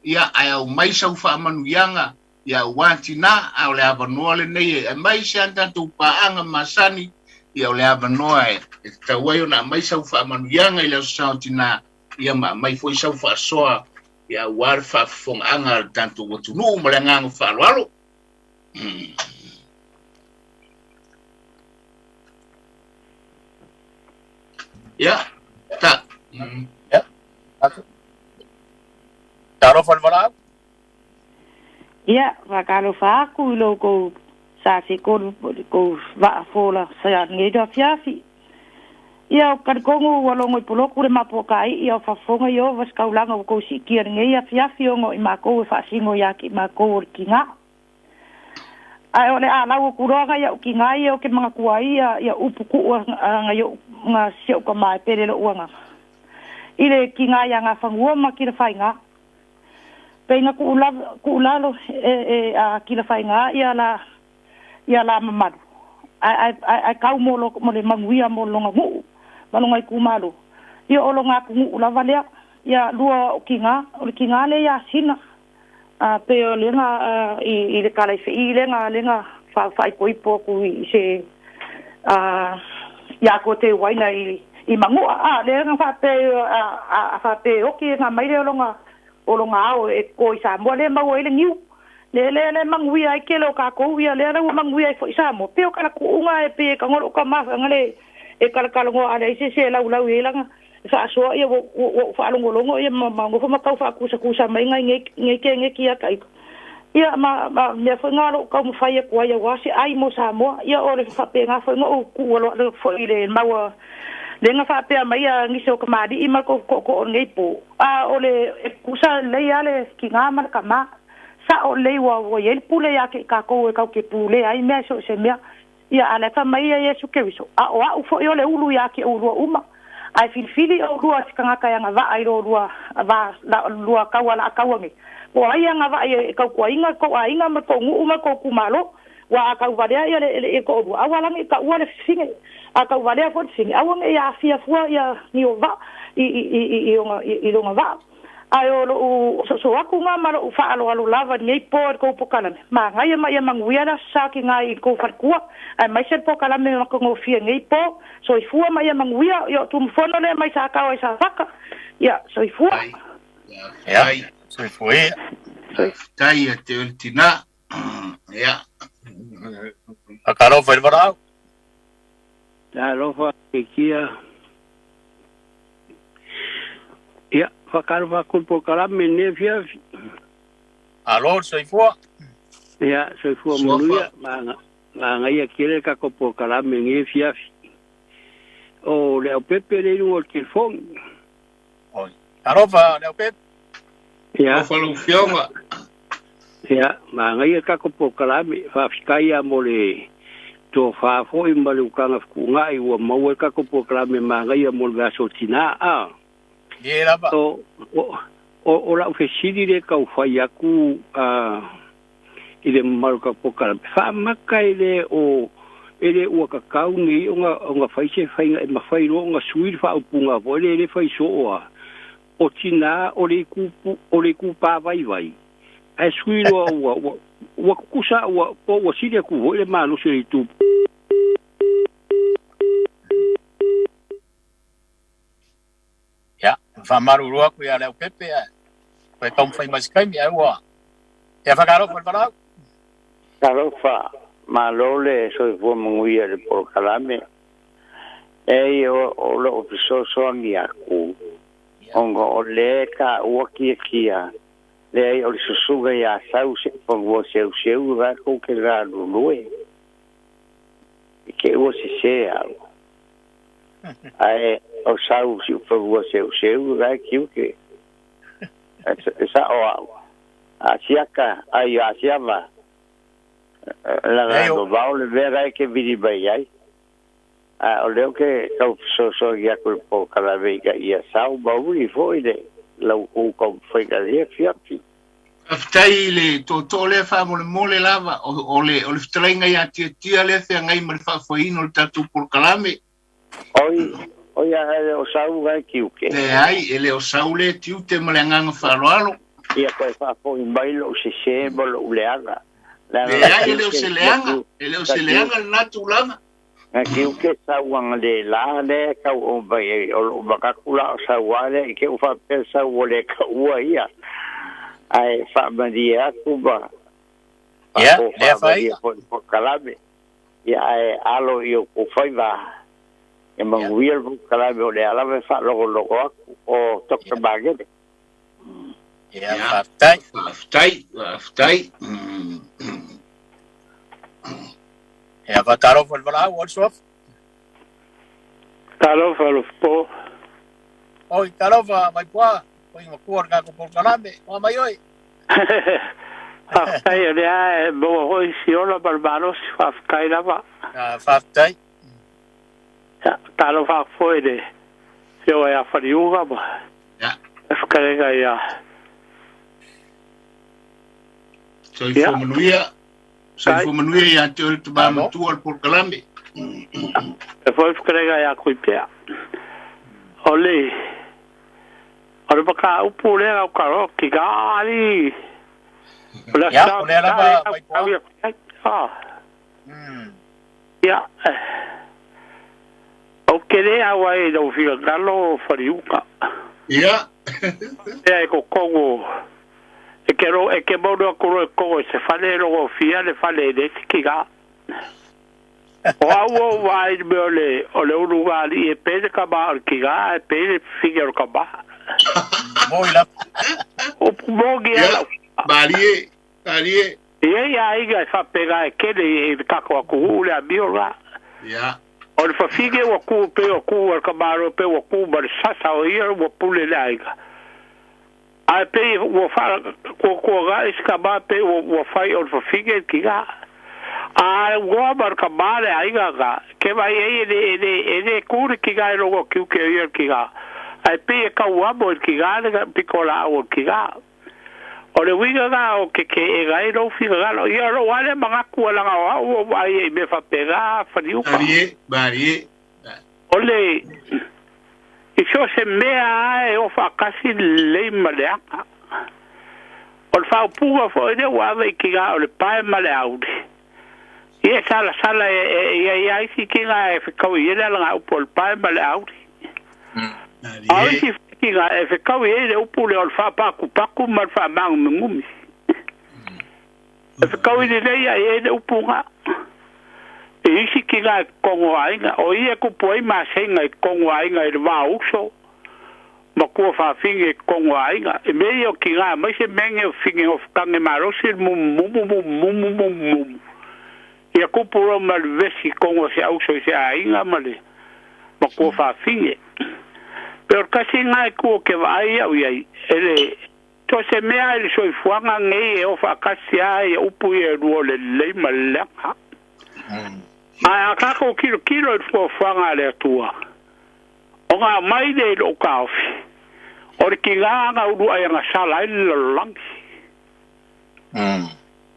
Ia ai au mai sau fa manuianga. Ya watina au le avanoa le nei e mai se tanto paanga masani ia o le avanoa e tawai ona mai sau fa manuianga ile sautina ia mai foi sau fa soa ia war fa fonga tanto watu no mlanga fa lalo ya ta ya taro falvara Ia, whakaro whaaku ilo ko sa se ko Vaofilifili sa ngedo fiafi. Ia o karikongo walongo I poloku le mapokai ia o whafonga I o waskaulanga o ko sikia ngeia fiafi ongo I mako e whaasingo ia ki mako o kinga. Ai ole a lau kuronga ia o kinga ia o ke mga kuai ia upu kua nga sio ka mai perelo uanga. Ile kinga ia nga whangua makira whainga. Penga ku ulalo a kila fainga ia la mamalu ai kau mo le manguia mo longa mu malonga ku malu ia olonga ku ulava le ia lua kinga le ia sina pe lenga I le kala I lenga fa poipo ku se ia ko te waina I mangu lenga fa pe oki nga mai le olonga o e ko Samoa le mau ele ngiu le mangui ai kelo ka ko ia le mangui ai fo Samoa pe o kala ku unga e pe ka ngolo ka ma ngale e kala ngo ale se lau e langa fa so ia wo fa longo ia mango fa ka fa kusa mai ngai ke ia kai ia ma me fa ngalo ka mo fa ia ko ia wasi ai mo Samoa ia o le fa pe nga fa ngo ku lo fo ile mau lenga fa pe mai ngiso ka madi I ma ko ngai po ole kusa le ale kinga mar kama sa ole wo yel pule ya ke ka ko ke pule ai me so se me ia ala fa mai ia su ke viso o fo yo le ulu ya ke ulu uma ai filfili o lua tikanga ka nga va ai lua va lua ka wala ka wangi o ai nga va ka ko inga ma ko uma ko kumalo wa ka va ia le ko wala ngi ka wala finge aka wale fo singi awang ia fia fua ia ni ova I longa va ayo so aku nga malo fa alo lava ni po ko pokala ma ngai ma ia manguia la saki ngai ko farkua ai mai se pokala me ko ngofia ngai po so I fua ma ia manguia yo tu fono le mai sa ka o sa faka ya so I fua ya so I fua tai te ultina ya akaro falvara Alofa kia. Ia, whakarwa kulpo karame ne fiafi. Alo, soifua. Ia, soifua monuia. Nga ia kire ka kopo karame nge fiafi. O leo pepe le nungo telefon. Oi. Tarofa leo pep. Ya. Falu fionga. Ya, ma ngai ka ko po kalami fa fikai mo le to fa fo i malu kanga ku ngai wa mau ka ko po kalami ma ngai mo ga so tina a. Ye la ba. O la ofesidi le ka fa yaku a ile malu ka po kalami. Fa makai le o ele ua kakau ni onga faise fainga e mawhairo onga suiri wha upunga vo ele faiso oa o tina o le ku pā vai e suiro ua kukusa ua siria ku vo ele malo se le tupu ya whamaru roa ku ya leo pepe ya koe kaumwhai masikai mi aua e whakarofa le parau Tarofa malole so fo munguia le por kalame e o lo so ni aku ongo o le ka o kia le o susuga ya sau se fo wo se ra ko ke ra lue ke o se ai o sau se fo wo se ra ki ke sa o asiaka ai Asi'ava la Levaopolo vera che vidi baiai o leo che so ya quel po cada vega ia sau bauli foi de la o com foi da fiapi Aftai le to le fa mole lava o le strenga ya tia le fe ngai mal fa foi no tatu por kalame oi ya o sau ga kiuke ai ele o sau le tiu te malanga fa lo ia ko fa foi bailo se bolo leaga ele o se leanga natulanga Aqui o que sauang de lá, né? Que o bacacula sauale que o fa pensa o le ka ia. Ai fa bandia Cuba. Ya, le fai. Por Calabe. Ya alo yo o fai va. E manguia o Calabe o le ala fa logo o toca bagete. Ya, aftai. Ja, wat daarover wel aan, Wolfshof? Tarofa Lofipo. Oh, tarofa, mai pua. Oi, ma kuor ka ko polkalame. O mai oi. Ai le bo hoi si ola barbaros fa kai lava. Faftai. Ja, tarofa foi de. Eu é a Faliuga, ba. Ja. Escarrega ya. Soy fomanuia ya te ol te ba matu al por kalame. E foi escarrega ya Tuipe'a. Ole. Ora baka upu le au karo ki gali. Ja, ole la ba mai pua. Ja. O kere awa e do fila galo Faliuga. Ja. E ko kongo. E ke mono ko ko se fale ro fia le fale de kiga. O awo vai mele o le lugar e pede ka ba kiga e pede figure ka ba. Moila. O mogi ala. Barie. E aí ga fa pega ke le ka ko ku le biora. Ja. O le fa fige o ku pe o ku ka ba ro pe o ku ba sa sa o ia o pule laiga. A pe o fa ko ga iskaba pe o fai o fige ki ga a go bar ka male ai ga ke vai ele kur ki ga ro ki ki ga a pe ka wa bo ki ga pikola o ki ga o le wiga ga o ke ga ro fi ga lo ia ro wale manga ku la ga o ai me fa pega Faliuga Barie. ole Isho se mea e o fa kasi le maleaka. O le fa upuga fo ene wawe ki ga o le pae male aude. Ie sala e aisi ki ga e whikau i ene langa upo le pae male aude. Aisi ki ga e whikau i ene upo le o le fa paku ma le fa mangu mingumi. E whikau i ene upo nga. Isi ki ga kongo ainga o ia ku poi ma senga kongo ainga e va uso ma ku fa finge kongo ainga e meio ki ga ma se menge finge of kange marosi ia ku puro mal vesi kongo se uso se ainga male ma ku fa finge Pero kasi ngai ko ke vai au ia ele to se mea ele soi fuanga ngai e o fa kasi ai upu e ruole le malaka. Ai aka ko kilo fo fuanga le tua. O nga mai de lo kaofi. O ki nga uru ai nga sala ile lang.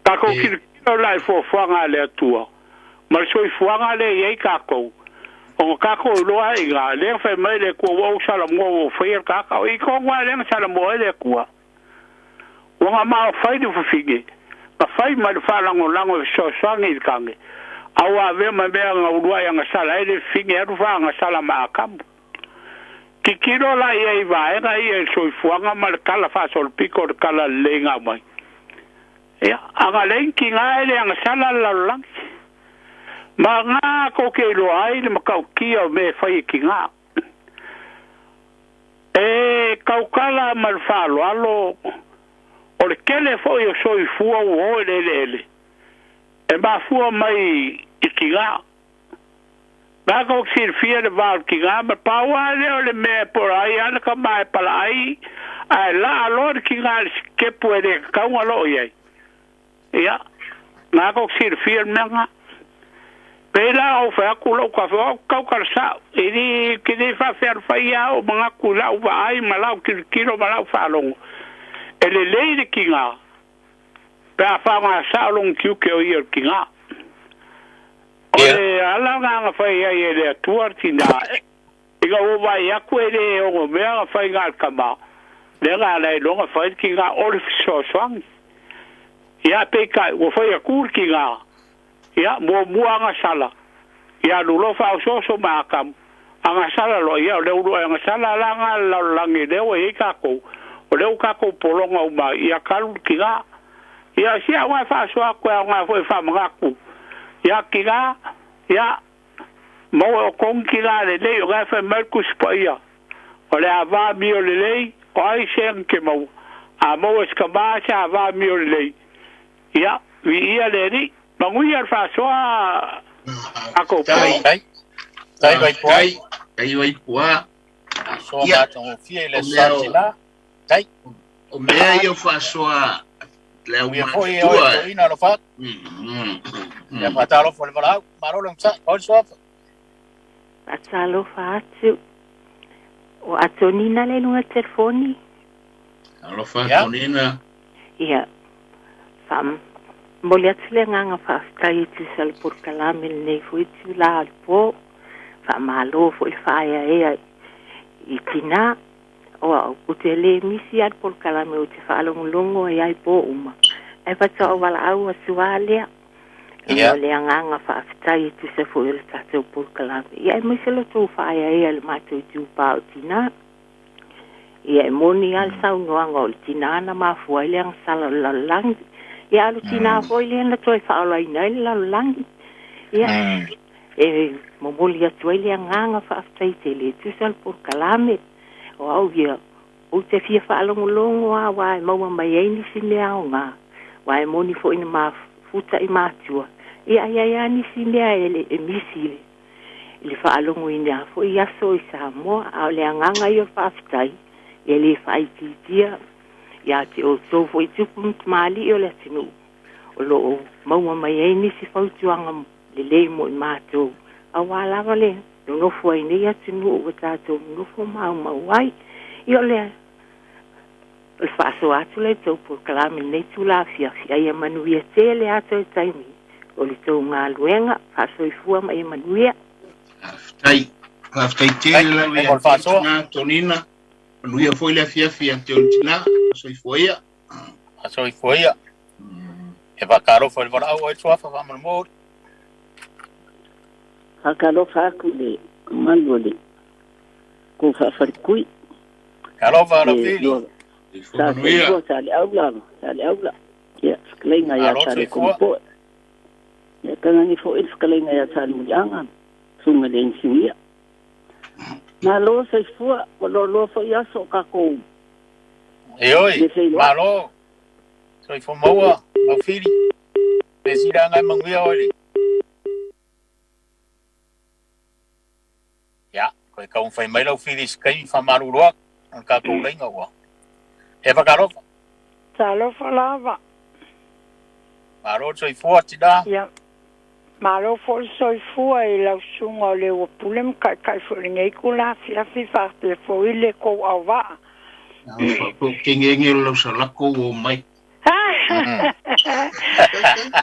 Ka ko kilo lai fo fuanga le tua. Ma soi fuanga le ye ka ko. O ka ko lo ai ga le fa mai le ko o sala mo fa ka ka i ko wa le sala mo le ko. O nga ma fa de fo fige. Pa fa ma fa lango so sangi kange. Awa ve ma be nga uru ai nga sala ile fige ru fa nga sala ma kam. Kikiro la ia vai nga ia so fuanga mal kala fa sol pico kala lenga mai. Ya anga lenki nga ile nga sala la lang. Ma nga ko ke lo ai le makau kia me fai ki nga. E kaukala mal falo alo o le kele fo yo so fua o le. E ba fua mai ki nga. Ba ko sir fia de val ki ga ma pawa le me por ai ana ka mai pala ai ai la lor ki ga que puede ka un lo ye ya na ko sir fia menga pela o fa ku lo ka ka sa ini ki ni fa fer fa ya o mga ku la o ai ma la ki lo ma la fa long ele le de ki ga pa fa ma sa long ki o ye ki ga Ole ala nga fai ai ele tuartina. Iga o vai akwele o mea fai nga kama. Le nga le longa fai ki nga ole so swang. Ya pe ka o fai akur ki nga. Ya mo nga sala. Ya lo fa so ma kam. Anga sala lo ya le ulo anga sala la nga la langi de o e ka ko. O le ka ko polonga o ma ya kalu ki nga. Ya sia wa fa so akwa nga foi fa mga ku. Ya kiga ya mo o kon kiga le o ga fa Marcus paia o le ava mi o le o ai sen ke mo a mo escaba cha ava mi o le ya vi ia le ri mo ia fa so a ko tai vai poa so ma ton fie le satila tai o mea io fa so a le o foi o ina lo fa ya patalo fo le mala maro lo sa o so patalo fa o Atonina le no telefoni alo fa Atonina ya fam moliatle nga fa stai ti sal por kalame ne foi ti la po fa malo fo il fa ya itina o utele misi al por kalame o te fa longo ya po uma e fa so wala au sualia ya le nga fa stai ti se fo il tato por kalame ya mi se lo tu fa ya el mato tu pa tina ya moni al sa no ngol tina na ma fo ile ang sala la lang ya lu tina fo ile na toi fa la ina la lang ya e mo molia tu ile nga fa stai te le tu sal por kalame o au ia o te fia whaalongolongo wa mau mai ni si mea o ngā wa moni fo ina ma futa i mātua ia ni si mea ele e misile ili whaalongo ina fo i aso i Samoa au le anganga i o whaafitai ele whaititia ia te o tofo i tupu mtumali i o le tinu o lo mau mai ni si whautuanga le lei mo i mātua au walawa le nofo ai nei atinu o tātou nofo mau ai i o le il faso atu le tau por kalame nei tu la fia ia manuia te le atu e taimi o le tau ngā luenga faso i fua ma ia manuia aftai te le wea ngā tonina manuia foi le fia te oritina faso i fua ia e vakaro foi vora o e tuafa va mo hakalo faku le mandole ko fa farkui kalo va la fili sale aula ya sklenga ya sale kompo ya kana ni fo sklenga ya sale mujanga sunga le insinia na lo se fua o lo fo ya so ka ko oi malo soy Samoa Vaofilifili desira ngai manguia oli ya Koe kau whai mai lau whiri skai whamaruroa. Ka kou lenga ua. E whakarofa. Talofa lava. Maro tsoi fua tida. Ia. Maro fo soifua I lau sunga o le ua pulem kai wharingei kula fiafi wharte fo ile kou au waa. Po kengenge lau sa lako o mai.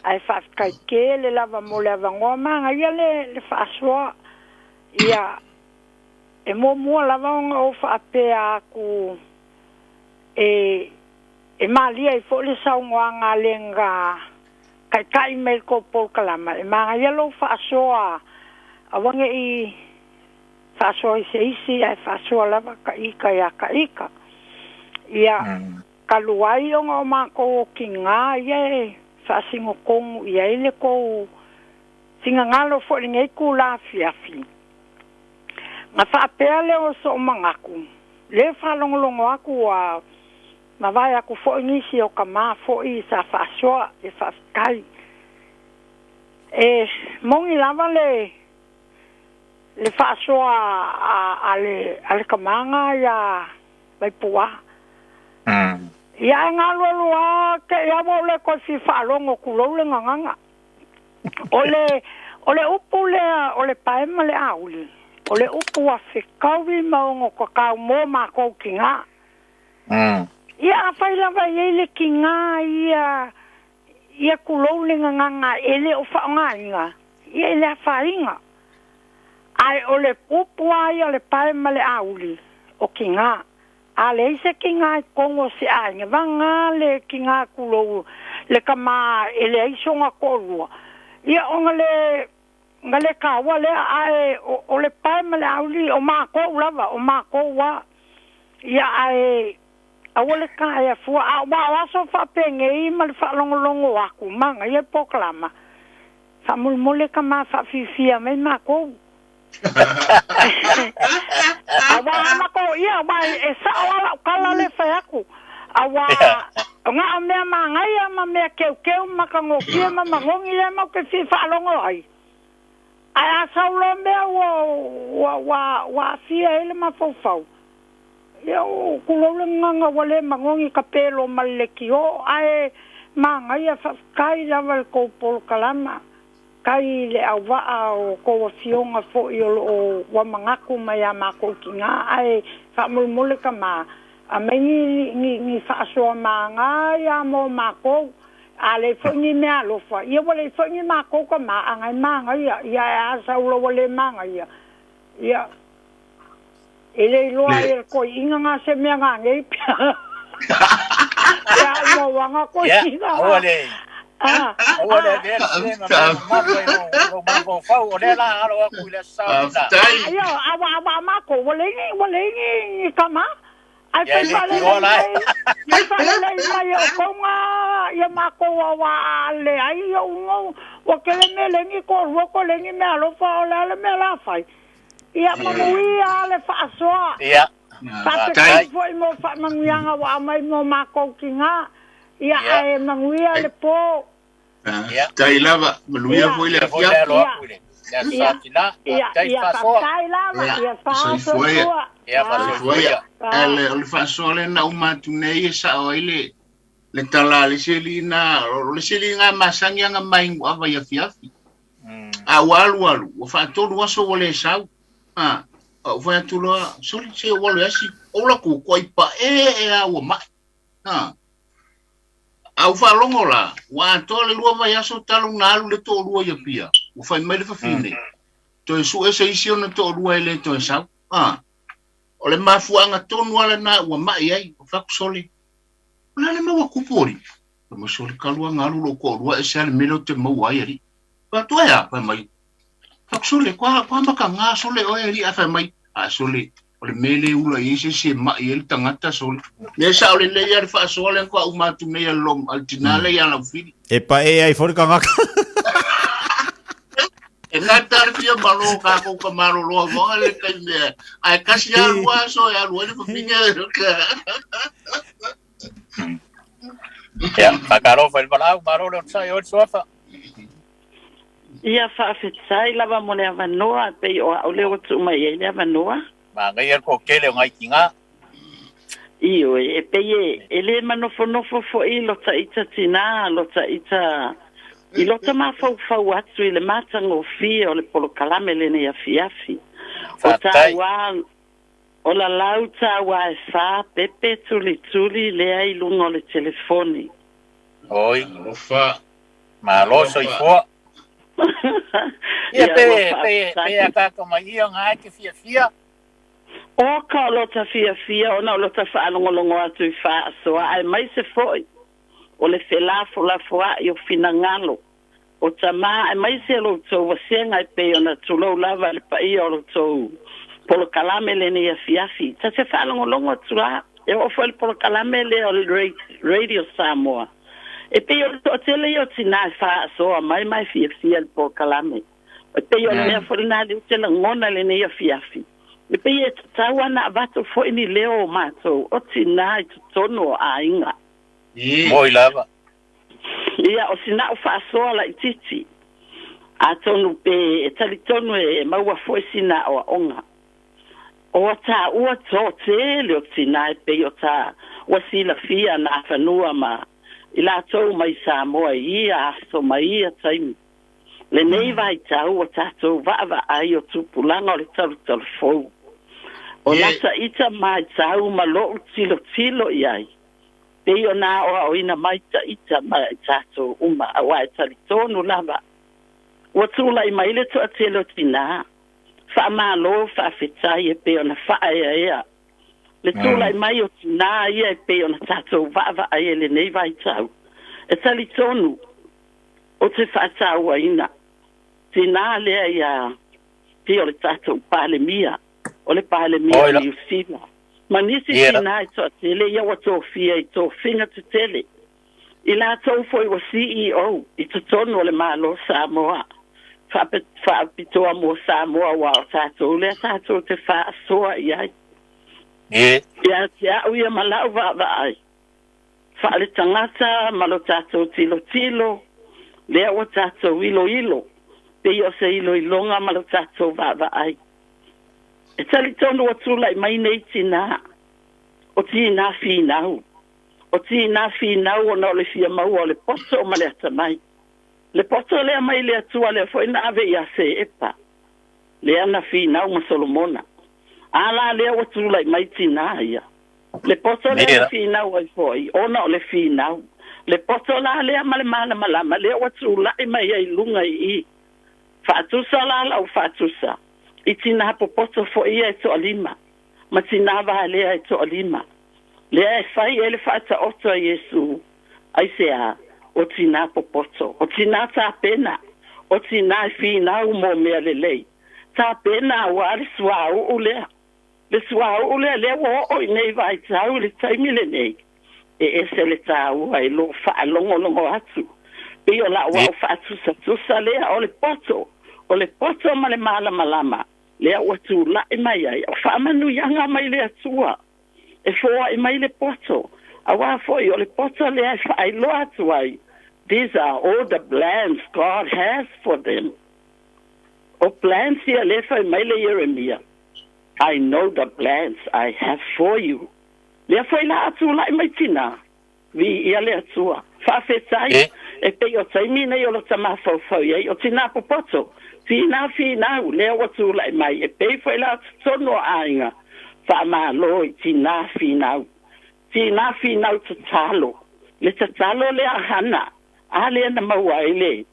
Ai whafkai ke le lava mo le avangoa manga ia le whaasua. Ia. E mua lava o whaapea aku e malia I fo le saungoa ngā lenga kai me ko po kalama e manga ia lo whaasoa awange I whaasoa I se isi ai whaasoa lava ka ika ia kaluai o ngā mako o ki ngā ia whaasingo kongu ia ile ko singa ngalo fo le ngei ku la fiafi nga whaapea le o so mangaku le whalongolongo aku a mawai aku fo ngisi o kama fo I sa whaasoa e whaakai mongi lava le whaasoa ale kamanga ia Vaipua ia ngā lua ke ia mo le ko si whaalongo kulou le nganganga ole upu lea ole paema le auli ole upu a whikawi maungo kakau mō mākou ki ngā ia a whailava I le ki ngā ia kulou le nganganga ele o whaongainga ia ele a whainga ai ole upu ai ole paema le auli o ki ngā a le isa ki ngā kongo se ainga vanga le ki ngā kulou le kama ele aisonga korua ia onga le kawa le ai o le paema le auli o mākou lava o mākou wa ia ai awole ka ia fua a wa so fa penge I ma le fa longo aku manga ia poklama fa mulmule ka ma fa fifia mai mākou awa mako ia wa e sa wala kala le fa aku awa nga me manga ia ma me keu makango kia ma mangongi le ma ke fi fa longo ai a sa lo me wa fia ele ma fofau yo kulole nganga wale mangongi kapelo malekio ai manga ia kai lava ko por kalama kai le awa o ko fionga fo o wa mangaku mai amako kinga ai fa mulmule kama a mengi ni fa so manga ya mo mako ale fo ni me alo fa ia wale fo ni mako kama angai manga ia sa ulo wale manga ia ele loa e ko inga nga se mea nga ngei pia. Ya mo wanga ko inga. Ole. Ole de mambo fau ole la alo ku le sa. Ayo awa mako wole ni kama. Ai fa le. Ai fa le mai ko nga ya mako wa le ai yo ngo wa kele mele ni ko ko le ni me alo fa ole me la fai. Ia manuia le whaasoa. Ia. Whatekai foi mo whamangianga wa amai mo mako ki ngā. Ia ae manuia le pō. Tai lava, manuia foi le afia. Ia whaakai lava, ia whaasoa. Ia whaasoa. Le whaasoa le na umatu nei e sa o ile. Le tala le seli ngā masangi anga maingu awa ia fiafi. A walu, o whaatonu waso wale sau. O vai tuloa soli se wale asi ola ko koipa e a o mai au fa longo la wa tole lua vai aso talo nalu le to lua ia pia o fai mai le fa fine to su ese isi ona to lua ele to sa o le mafuanga tonu ala na o mai ai o fa soli la le ma kupori mo soli kalua ngalu lo ko lua ese ale melo te mo ai ari pa to ya pa mai Sole kwa maka nga sole o eri afa mai sole o le mele ula ise se mai el tangata sole le sa o le le ia fa sole kwa umatu me lom altinale ya la fili e pa e ai for kanga e na tarfia malo ka ko kamaro lo mo le kende ai kasi ya wa so ya lo le finya ya pakaro fa el balao maro lo sai o sofa Ia whaafetai lava mo le avanoa pe o le o tu mai e le avanoa. Ma ngai er ko kele ngai kinga. Io e pe e le manofo fo I lo taita tina lo taita I lo tama fau atu I le matango fia o le polo kalame le ne afi. O tawa o la lauta wa e fa pepe tuli le ai lungo le telefoni. Oi. Ma lo so I fo. Ia pe aka kama ia ngai ke fia. O ka lota fia o na lota whaanongolongo atu I Faasoa ai mai se foi o le whelafo la foa I o fina ngalo o tama ai mai se lo tau wasenga I pe o na tulau lava le pai o lo tau polo kalame le ne fiafi ta se whaanongolongo atu la e o foi polo kalame le o radio Samoa e pe o to tele o tina Faasoa mai fia le polo kalame e pe o le foi na le tele ngona le ne fiafi le pe e tawana vato fo ni leo mato o tina I tono a inga moi lava ia o sina o Faasoa la ititi a tonu pe e talitonu e maua fo sina o onga o ta o to te o tina pe o ta o sila fia na fanua ma ila to mai Samoa ia so mai taimi le nei vai tau o tato va ai o tupulanga o le tau fo o lasa ita mai tau ma lo tilo iai pe o na o ina mai ita mai tato uma awa talitonu lava o tula I mai le to atelo tina fa malo fa fetai e pe ona fa ia le tula I mai o tina ia pe ona tato va ai le nei vai tau e talitonu o te fa tau ina tina le ia pe o le tato pale mia o le pale mia ni usina manisi tina to tele ia o to fia I to finga to tele ila to foi o CEO I to tono le malo Samoa fa pito mo Samoa wa tato le tato te Faasoa ia ia uia malau va ai fa le tangata malo tato tilo le o tato ilo pe yo se ilonga malo tato va ai e tali tono o tula I mai nei tina o tina finau o na le fia mau o le poto o male atamai le poto le mai le atua le foi na ave ia se epa le ana finau ma Solomona ala le o tula I mai tina ia le poto le finau ai foi o na le finau le poto la le male malama le o tula I mai ai lunga I fatusa la o fatusa itina popoto fo ia to alima matina va le to alima le fai ele fata otto Yesu ai sea o tina popoto o tina ta pena o tina fina o mo me le ta pena wa swa o le le o nei vai tau le taimi le nei e se le tau ai lo fa longo atu pe o la wa fa tu le o le poto male malama le o tu la mai ai fa manu yanga mai le atua e fo ai mai le poto awa fo o le poto le fa ai lo atu ai these are all the plans God has for them o plans here le fa mai le Jeremia I know the plans I have for you le fa la atu la mai tina vi ia le atua fa fetai e pe o taimi nei o lo tama fo ye o tina poto tina fina le o tu lai mai e pe foi la sono ainga fa ma lo tina fina tu talo le le hana ale na mawaile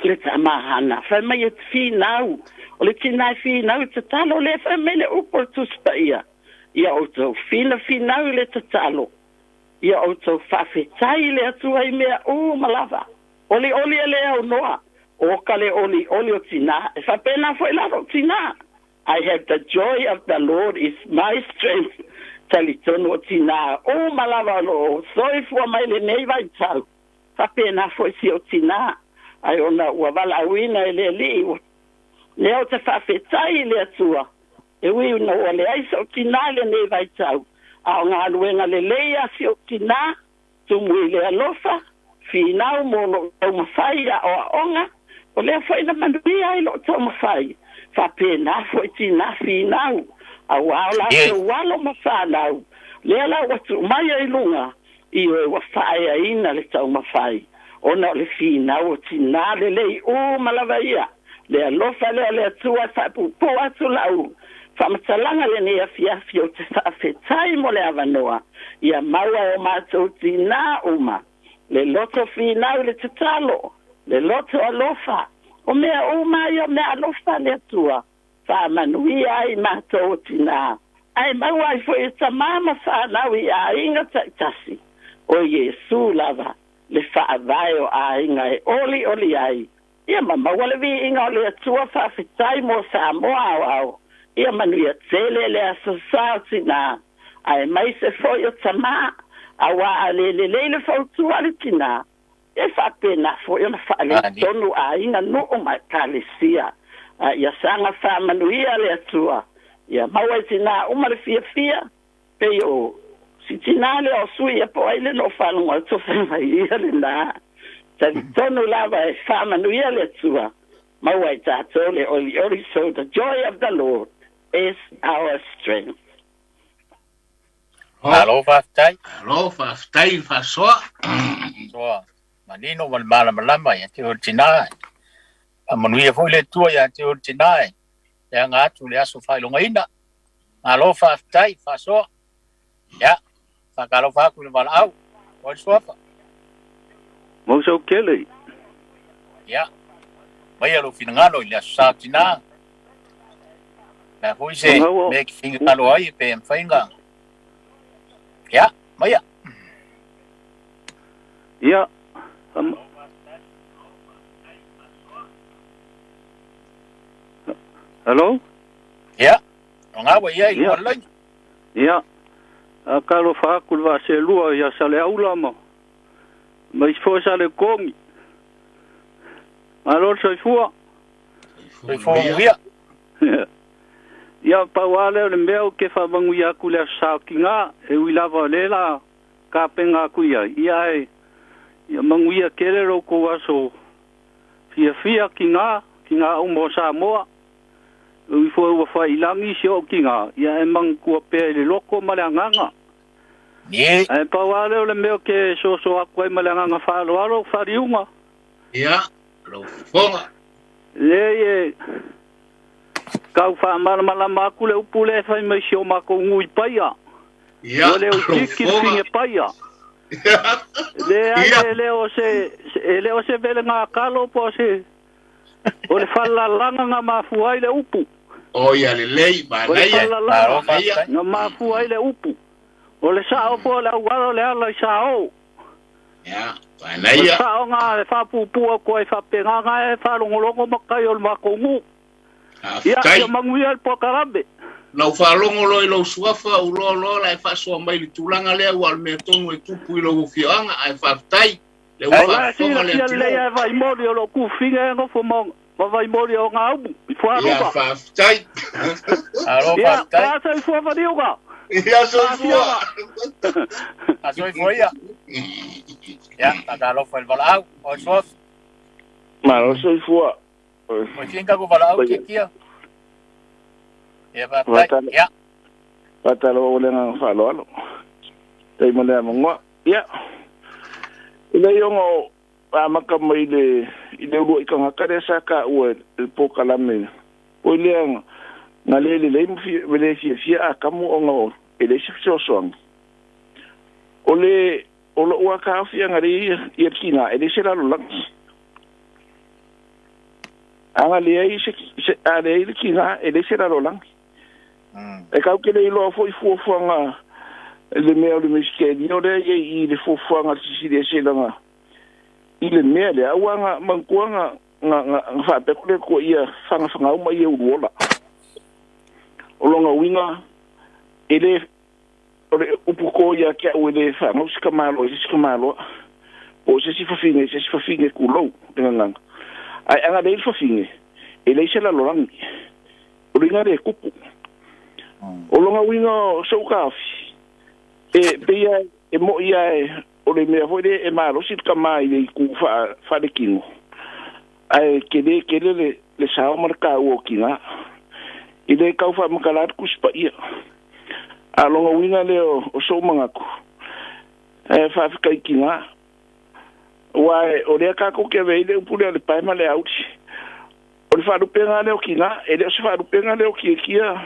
le tama hana fa mai fina o le tina fina tu talo le fa mele upo tu spaia ia o to fina le talo ia o to fa fetai le tu ai me o malava oli le o noa o kale oli o tina e fa pena foi la tina I have the joy of the Lord is my strength talitono tina o malava lo soi fu mai le nei vai tau fa pena foi si o tina ai ona ua vala wina le le o te fa fetai le tua e wi no le ai so tina le nei vai tau a nga luenga le leia si o tina tu mu le alofa finau mo no mafai o onga o le foi na manuia ai lo to mafai fa pena foi tina finau a wala se walo mafanau le la watu mai ai lunga I wa fai ai na le tau mafai ona le finau tina le o malavaia le alofa le tua fa po atu lau fa matalanga le ne afia fio te fa fetai mo le avanoa ia maua o matou tina uma le loto finau le tatalo le loto alofa o mea uma ia mea alofa le tua fa manuia ai matou tina ai maua ai foi tamama fa naui a inga tasi o Yesu lava le fa avaio a inga e oli ai ia mama wale vi inga le tua fa fitai mo Samoa au ia manuia tele le society na ai mai se foi o tama awa le fo tua le tina e fa pena foi ona fa le tonu a inga no o mai kalesia ia sanga fa manuia le tua ia maua tina uma le fia pe o si tina le o sui e po ele no fa no to fa mai ia le na tonu lava e fa manuia le tua maua tato le oli so the joy of the Lord is our strength. Hello, Faftai. Hello, Faftai, Fasoa. Soa. Manino malama ya te urtinai. Amanuia foi le tua ya te urtinai. Ya ngatu le aso fai longa ina. Hello, Faftai, Fasoa. Ya. Fakalo faku le valau. Oi sofa. Mo so kele. Ya. Mai alo finangalo le aso sa tina. Na hui se make finger kalo ai pe mfainga. Ya, maya. Ya. Hello? Ya. Nga wa ia I online. Ya. Akalo fa kulva se lua ya sale aula mo. Mai fo sale komi. Alo so fua. Fo ia. Ia pawale le meo ke fa bangu ya kule sa kinga e wilava lela ka penga kuia ia e ia mangu ia kere ro ko aso fia kinga o mo Samoa u fo wa fa ilangi sio kinga ia e mang ku pe le loko malanganga ye e pawale le meo ke so akwa malanganga fa lo Faliuga ia lo fonga le kau fa mala makule upule fa mai sio mako ngui paia ia le o tiki finge paia le o se vele nga kalo po se o le falla langa nga mafu ai le upu o ia le lei ba ia nga mafu ai le upu o le sao po le walo le ala sao ia ba na ia sao nga fa pupu ko fa penga nga fa longo makai o mako ngu ia manguia el pokarambe lau whalongo loi lau suafa u lo la e whasoa mai li tūlanga lea ua al mea tonu e tupu I lau uwhianga ai whaftai le ua whafonga lea tino ia vai mori o lo kuwhinga e ngofo ma vai mori o ngā umu I wharuka ia whaftai ia pāsa I fua Faliuga ia soifua a soifua ia ia takalofa il valau o soif Malo soifua o tinga ku valau kia ia whaftai ia Patalo o le ngā whaloalo Tei mo lea mongwa ia Ina iongo maka mai le ulu I ka ngakare sa ka ua il pokalame o lea nga lele le fia a kamu o ngā ele sifio soang o lo ua ka fia ngari I kina ele se lalo langi anga le a le kina ele se lalo langi e kau ke le ilo fo I fuanga le mea o le miskeni o le I le fuanga tisi le se langa I le mea le awanga mankuanga nga whapekule ko ia whanga uma ia uruola o longa winga ele o le upuko ia kia ue le whanga usika malo o se si whawhinge kulou le nganga ai anga le whawhinge ele se la lorangi o ringa le kupu o longa winga soukawhi e beia e mo ia o le mea foi e malo si ka mai le ku fa le kingo ai kele le sao marka o kinga ile ka fa makalat kuspa ia alonga winga le o so mangaku fa fa kinga wa o le ka ko ke veile pule le pai male auti o fa du penga le o kinga ele se fa du penga le o kia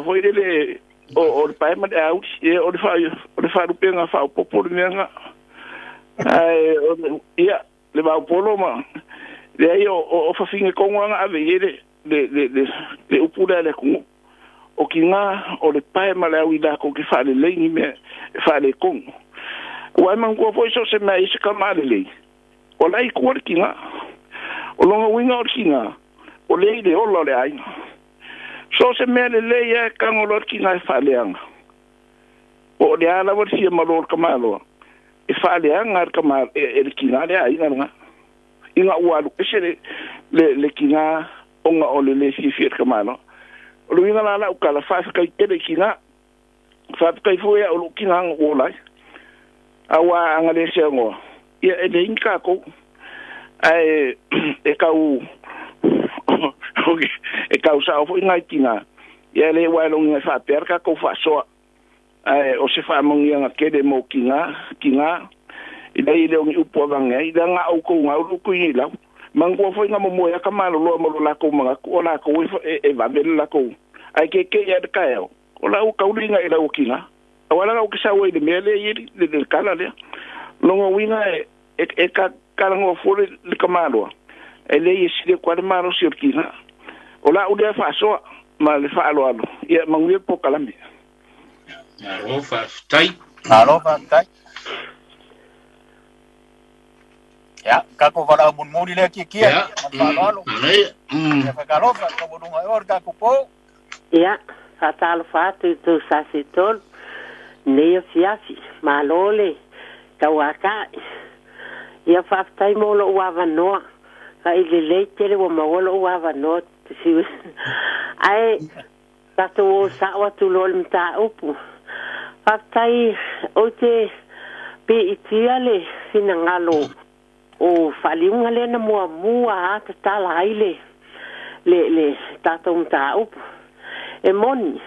foi le o pai male auti o fa du penga fa popolo nenga ai ia Levaopolo ma le ai o fa finge konga ave ele le upura le ku o kinga o le pai male au ida ko ke fa le lengi me fa le kong wa man ko foi so se mai se kamale le o lai ko kinga o longa winga o kinga o le o lo le ai so se me le ya kan o lo kinga fa le anga o le ala wa si ma lo kamalo e fa le anga kamal e kinga le ai nga inga ualu ese le kinga onga o le si fier kamalo o winga la o kala fa ka le kinga fa ka foi o kinga o lai awa anga le sengo ia e le inka ko ai e kau e kau sa fo inga kinga ia le wa lo nga fa perka ko fa so ai o se fa mong nga kede mo kinga ida ile o upo vanga ida nga o ko nga o ku ila mango fo nga mo ya kamalo lo mo la ko mga ko la ko e va bel la ko ai ke ya de kayo o la o ka ulinga ila o kinga awala o kisa we de mele yiri de kala le longo winga e ka kalango fo le kamalo ele yisi de kwa maro sirkina ola o de fa so ma le fa alo ia mangue po kalame Arofa tai ya kako wala mun muri le ki ya alo ya kalofa ko bodunga orga ko po ya fatal fatu tu sasitol ne fiafi malole kawaka ia faftai molo uava noa ka ile leitere wa mawolo uava noa si ai tato sa watu lol mta upu faftai ote pe itiale sinangalo o Faliuga le na mua ta tala aile le tato mta upu e moni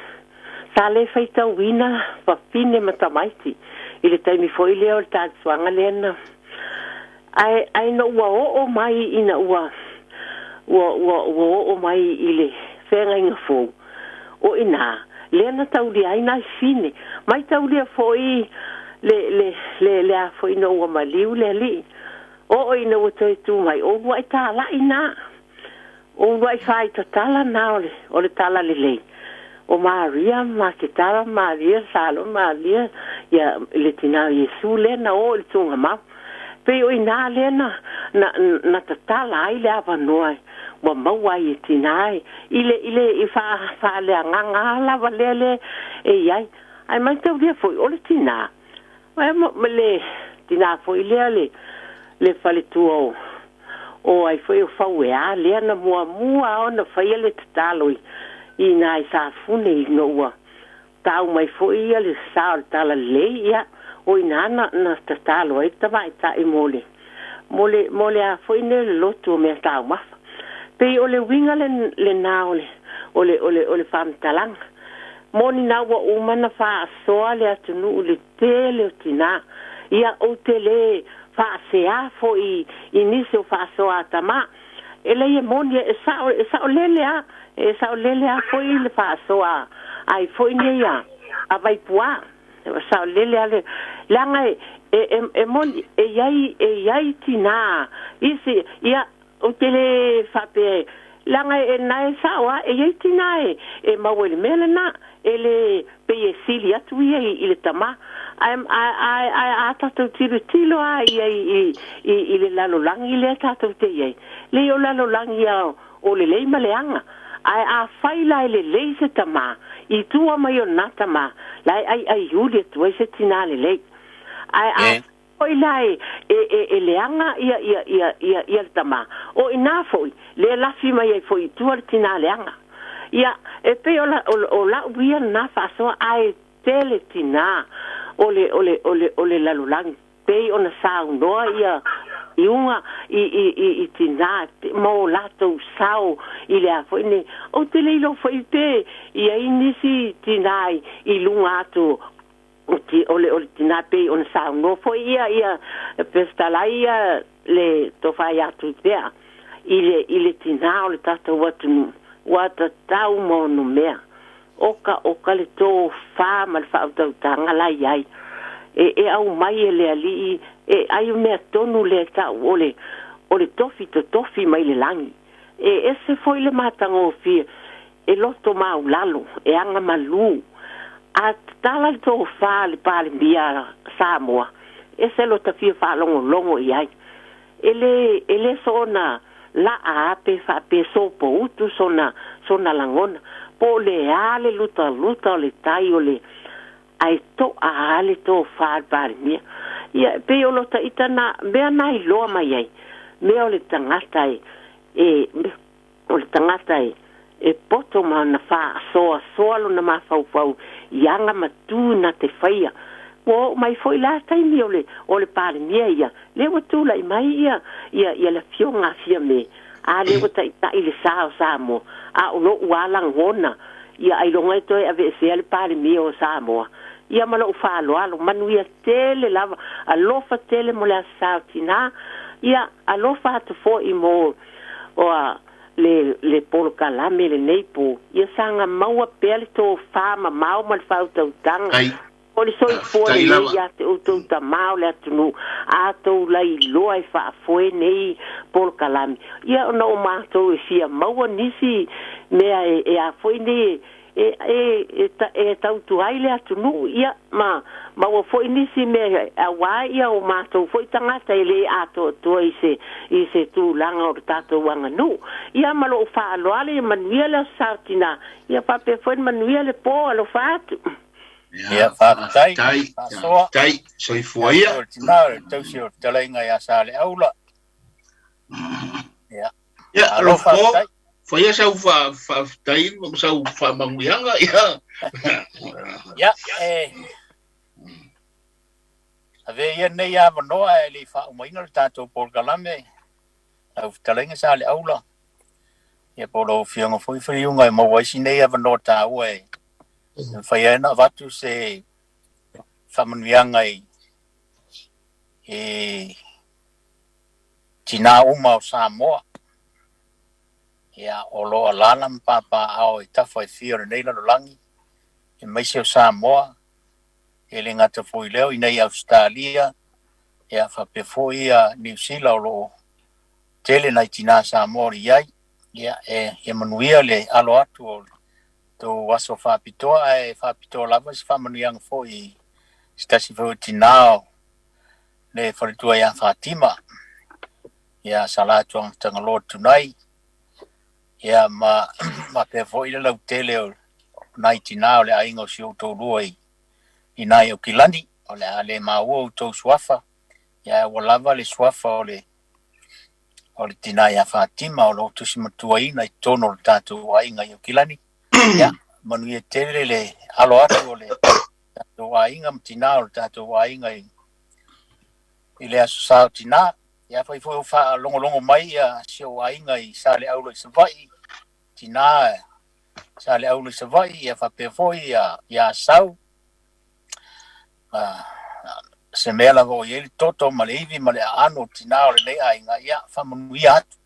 sale feita wina pa fine matamaiti ile taimi foi le o tatswanga lena ai no o mai ina wa o mai ile fenga inga fo o ina lena tauli ai na fine mai tauli foi le a foi no wa maliu le li o ina o tu mai o wa ta la ina o wa fai tala na o le tala le o Maria makitara Maria salo Maria ya le tina Yesu le na o le tunga ma pe o ina le na tatala ile ava noi wa maua i tinai ile i fa le nganga la valele e ai mai te dia foi o le tina wa le tina foi le falitu o ai foi o faue a le na mua ona foi le tatalo ina sa fune noa tau mai foi le sa tala leia o ina na tatalo e tava ta e mole a foi ne lotu me tau ma pe o le winga le naole o le fam talang moni na wa umana fa soa le atunu le tele tina ia o tele fa sea foi inicio fa soa tama ele e moni e sa lele a e sa lele a foi le fa soa ai foi nia a vai pua sa lele ale langa e moni e yai tina isi ia o tele fa pe langa e nai sawa e yai tina e mawele melena ele pe silia tu ile tama ai atatu tilo ai ile lalo langi le tatu te ye le o lalo langi o le maleanga ai a faila le se tama i tua mai o natama lai ai yule tu se tinale le ai oi lai e leanga ia tama o ina foi le lafi mai foi tu tinale anga ia e pe o la wia na fa so ai tele tina ole la lulang pe ona sa no ia iunga i tina mo lato sao i le afo ne o te leilo foi pe i ai nisi tinai i lunga atu ole tina pe on sao no foi ia pestalaia le tofai atu pea ile tina ole tata wata tau mo no mea oka le to fa mal fa tanga la ai e au mai le ali ai me tonu le ta ole tofi mai le langi ese foi le matango fi e loto mau lalo e anga malu a tala to fa le pale bia Samoa ese lo ta fi fa longo ai ele sona la ape fa pe so po utu sona langona po le ale luta le tai ole ai to ale to fa par mia ia pe o lota itana me nai lo mai ai me o le tangata e poto mana fa so na ma fau yanga matu na te faia o mai foi la tai mi ole par mia ia le o tu lai mai ia le fionga fia me a le o tai le Samoa a o no wala ngona ia ai longa to e ave se le par mia o Samoa ia malo fa alo manuia tele lava alofa tele mo le sautina ia alofa to fo I mo o le polka la me le neipo ia sanga maua pele to fama mau mal fauta tanga o le soi fo le ia te o ta mau le tunu a to lai loi fa fo nei polka la ia no ma to sia maua nisi me a fo nei tau tu ai le atunu ia ma o foi nisi me a wai ia o mato foi tangata ele ato to i se tu langa o tato wanga nu ia malo fa lo ale manuela sartina ia pa pe foi manuela po lo fatu ia fa tai soi foi ia tau si o talenga ia sale aula ia lo fa foi essa fa tai sa fa manguianga ia ave ia nei ia manoa e li fa umaina le tatou polkalame au talenga sa le aula ia polo fionga foi Faliuga e mawaisi nei ia manoa tāua e whai na watu se whamanuianga e tina uma o Samoa ia o loa lana mpapa ao I tawha I whio nei lano langi e maise o Samoa e le ngata fwoi leo I nei Australia ia whapefo ia New Zealand o lo tele nai tina Samoa iai ia e manuia le alo atu o to waso whapitoa e whapitoa lava si whamanuianga fwoi stasi fwoi tinao le wharitua ia Fatima ia salatuang tangalo tunai ia ma pe foi le tele o 99 le ainga o sio to loi inai o kilani o le ale ma o to swafa ia wala le swafa o le tina ia Fatima o lo tusi matua ina I tono tatu ainga o kilani ia manu tele le alo atu o le tatu ainga mtina o tatu ainga ile aso tina ia foi fa longo mai ia sio ainga I sale aulo savai tina sale aulo savai ia fa pe foi ia sau se mela vo ele toto malevi male ano tina le ainga ia fa manuia atu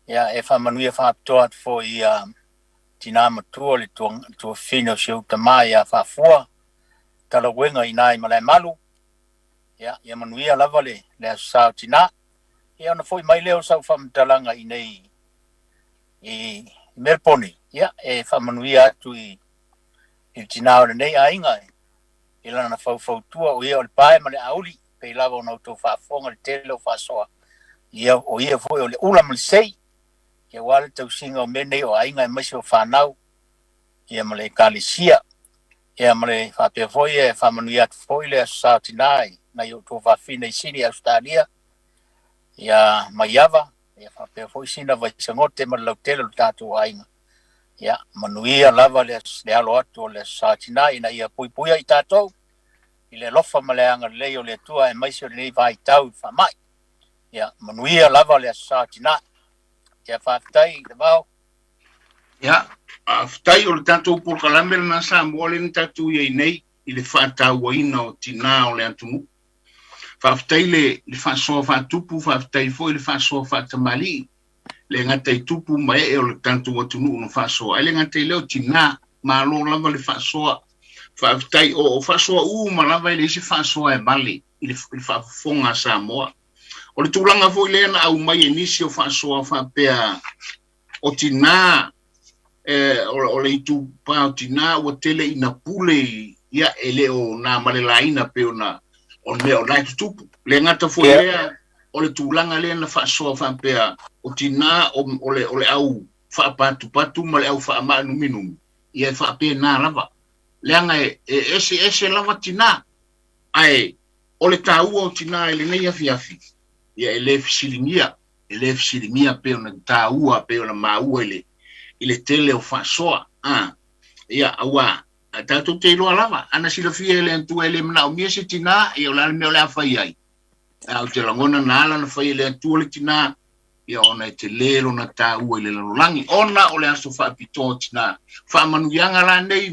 ia e fa manuia fa to foi ia tina matu le to fino sio tama ia fa fua tala wenga inai male malu ia manuia lava le sa tina ia na foi mai leo sa famtalanga I nei I Melbourne ia e famanuia atu I tina o nei ainga ila na fau tua o ia o pae male auli pe lava na to fa fonga le tele o fa soa ia o ia foi o le ula male sei ia wale tau singa o mene o ainga mai so fa nau ia male kalisia ia male fa pe foi e famanuia foi le sa tinai na yo to va fina I sini Australia ia maiava ia fa pe foi sina vai sangote ma lo tele tatu ainga ia manuia lava le alo atu le satina ina ia puipuia I tatou I le lofa maleanga leo le tua e maisio le vai tau fa mai ia manuia lava le sa tina ia fatai le vau ia aftai o le tatou polokalame lana Samoa le tatou iai nei i le faatauaina o tina o le atumu faafetai le faasoa faatupu faafetai foi le faasoa faatamali le ngata i tupu ma e o le tatou atunu no faasoa ai le ngata i leo tina malo lava le faasoa faafetai o faasoa uma lava i le isi faasoa e mali i le faafofoga Samoa o le tulaga foi lea na au mai e nisi o faasoa faapea o tina o le itu pa o tina ua tele ina pule ia ele o na malelaina pe ona o me o nai tupu le ngata foi lea o le tulaga lea na faasoa faapea o tina o le au faapatupatu ma le au faamanuminumi ia e faapea na lava leanga ese lava tina ai o le taua o tina e lenei afiafi ia e le fisilingia pe ona taua pe ona maua i le tele o faasoa ia aua tatou te iloa lava ana silafia e le antua e le manaʻomia se tina ia o le mea o le afai ai o te lagona na ala na fai e le atua le tina ia ona e te lē lona taua i le lalolagi ona o le aso faapitoa tina faamanuiaga lanei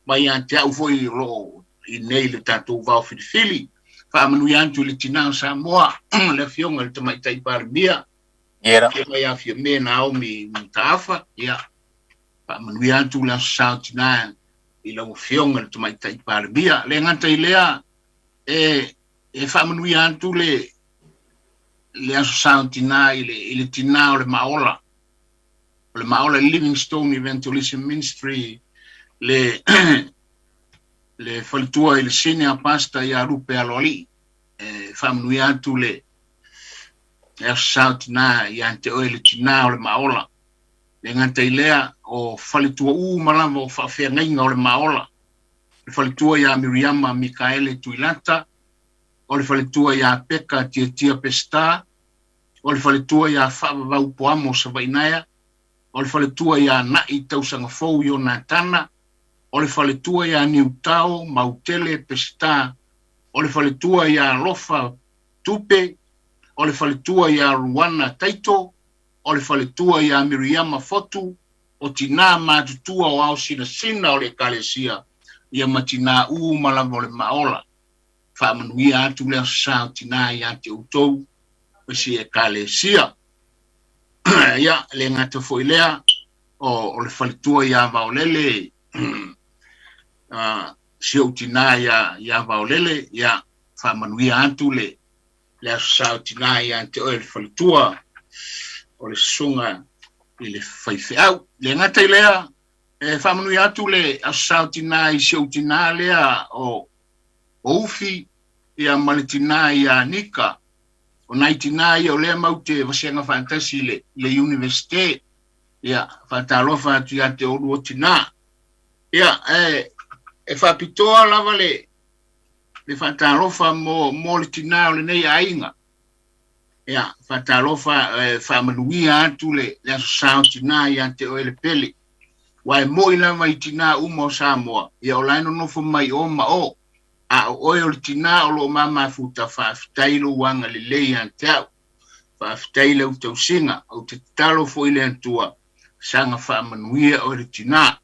mai a te au foi lo i nei le tatou vaofilifili faamanuia atu i le tina o Samoa le afioga le tamaitai palemia ia mai afia me na aomi mataafa ia faamanuia atu le aso sao tina i lau afioga le tamaitai palemia le gata i lea e faamanuia atu le aso sao tina i le tina o le maola Livingstone Evangelism Ministry le falitua i le senior pastor ia rupe aloli faamanuia atu le aso sao tina ia ante oe le tina o le maola le gata i lea o falitua malava o faafeagaiga o le maola le falitua ia Miriama Mikaele Tuilata o le falitua ia Peka Tiatia Pesta o le falitua ia Faavavaupoamo Savainaya o le falitua ia Naʻi Tausagafou Ionatana o le faletua ia Niutao Mautele Pesta o le faletua ia Lofa Tupe o le faletua ia Ruana Taito o le faletua ia Miriama Fotu o tina matutua o ao sina o le kalesia ia matina malava o le maola faamanuia atu le aso sao tina ia te outou pesi e kalesia ia le gata foi lea o le faletua ia vaolele siou tina ia vaolele ia faamanuia atu le aso sao tina ia te oe le faletua o le sunga i le faifeau le gata i lea faamanuia atu le aso sao tina i siou tina lea o ufi ia ma le tina ia nika o nai tina ia o lea mau te vaseaga faatasi le universite ia faatalofa atu ia te olu o tina ia e faapitoa lava le faatalofa mo le tina o lenei aiga ia faatalofa faamanuia atu le aso sao tina ia te oe le pele ua e moʻi lava i tina uma o Samoa ia o lae nonofo mai o ma o a o oe o le tina o loo mamafuta faafetai lou aga lelei ante au faafetai le outausiga au te tatalo foʻi le atua saga faamanuia o le tina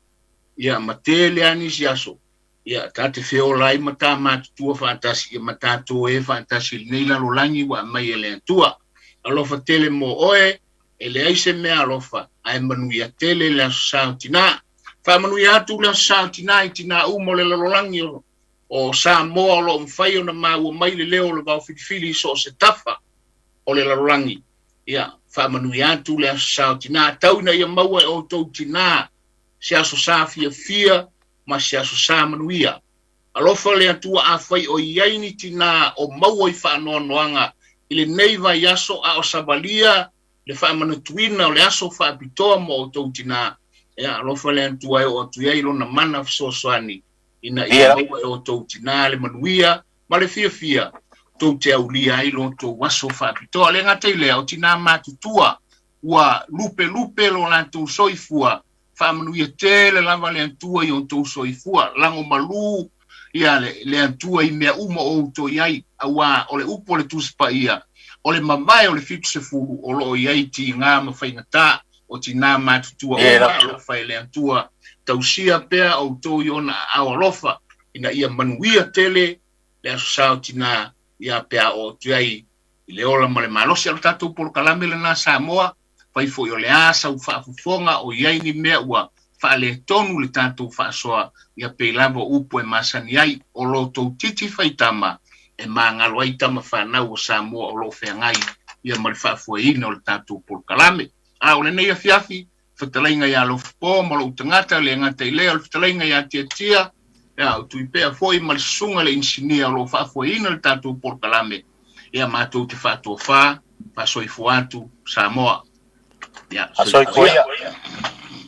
ia ma tele anisi aso ia tate feola ai ma tamatutua faatasi ia ma tatou e faatasi lenei lalolagi ua mai e le atua alofa tele mo oe e leai se mea alofa ae manuia tele le aso sao tina faamanuia atu le aso sao tina i tina uma o le lalolagi o Samoa o loo mafai ona maua mai le leo o le vaofilifili so o se tafa o le lalolagi ia faamanuia atu le aso sao tina tauina ia maua e outou tina se aso sa fiafia ma se aso sa manuia alofa le atua afai o iai ni tina o maua i faanoanoaga i lenei vaiaso a o savalia le faamanatuina o le aso faapitoa mo outou tina ia alofa le atua e o atu iai lona mana fesoasoani ina ia maua e outou tina le manuia ma le fiafia tou te aulia ai lo tou aso faapitoa le gata i lea o tina matutua ua lupe lo latou soifua faamanuia tele lava le atua i outou soifua lago malu ia le atua i mea uma o outou iai auā o le upu o le tusipaia o le mamae o le fitu se fulu o lo iai ti ngā mawhaingata o tina matutua o lo fai le antua tausia pea o tō i ona au alofa ina ia manuia tele le aso sao tina ia pea o tuai i le ola ma le malosi alo tātou por kalame le nā Samoa fai fo i o le asa u whaafufonga o iai ni mea ua wha le tonu le tātou whaasoa ia Peilua upo e masani ai o lo tō titi fai tama e mā ngalo ai tama whanau o Samoa o lo whengai ia ma le whaafuaina o le tātou por kalame. O le nei afiafi, whatalainga ia Lofipo, ma lo utangata le ngata i lea, o le whatalainga ia tia, o Tuipe'a foi ma le sunga le insinia o lo whaafuaina le tātou por kalame ia mātou te whātua whā, whāsoifu atu Samoa. Asoi koia.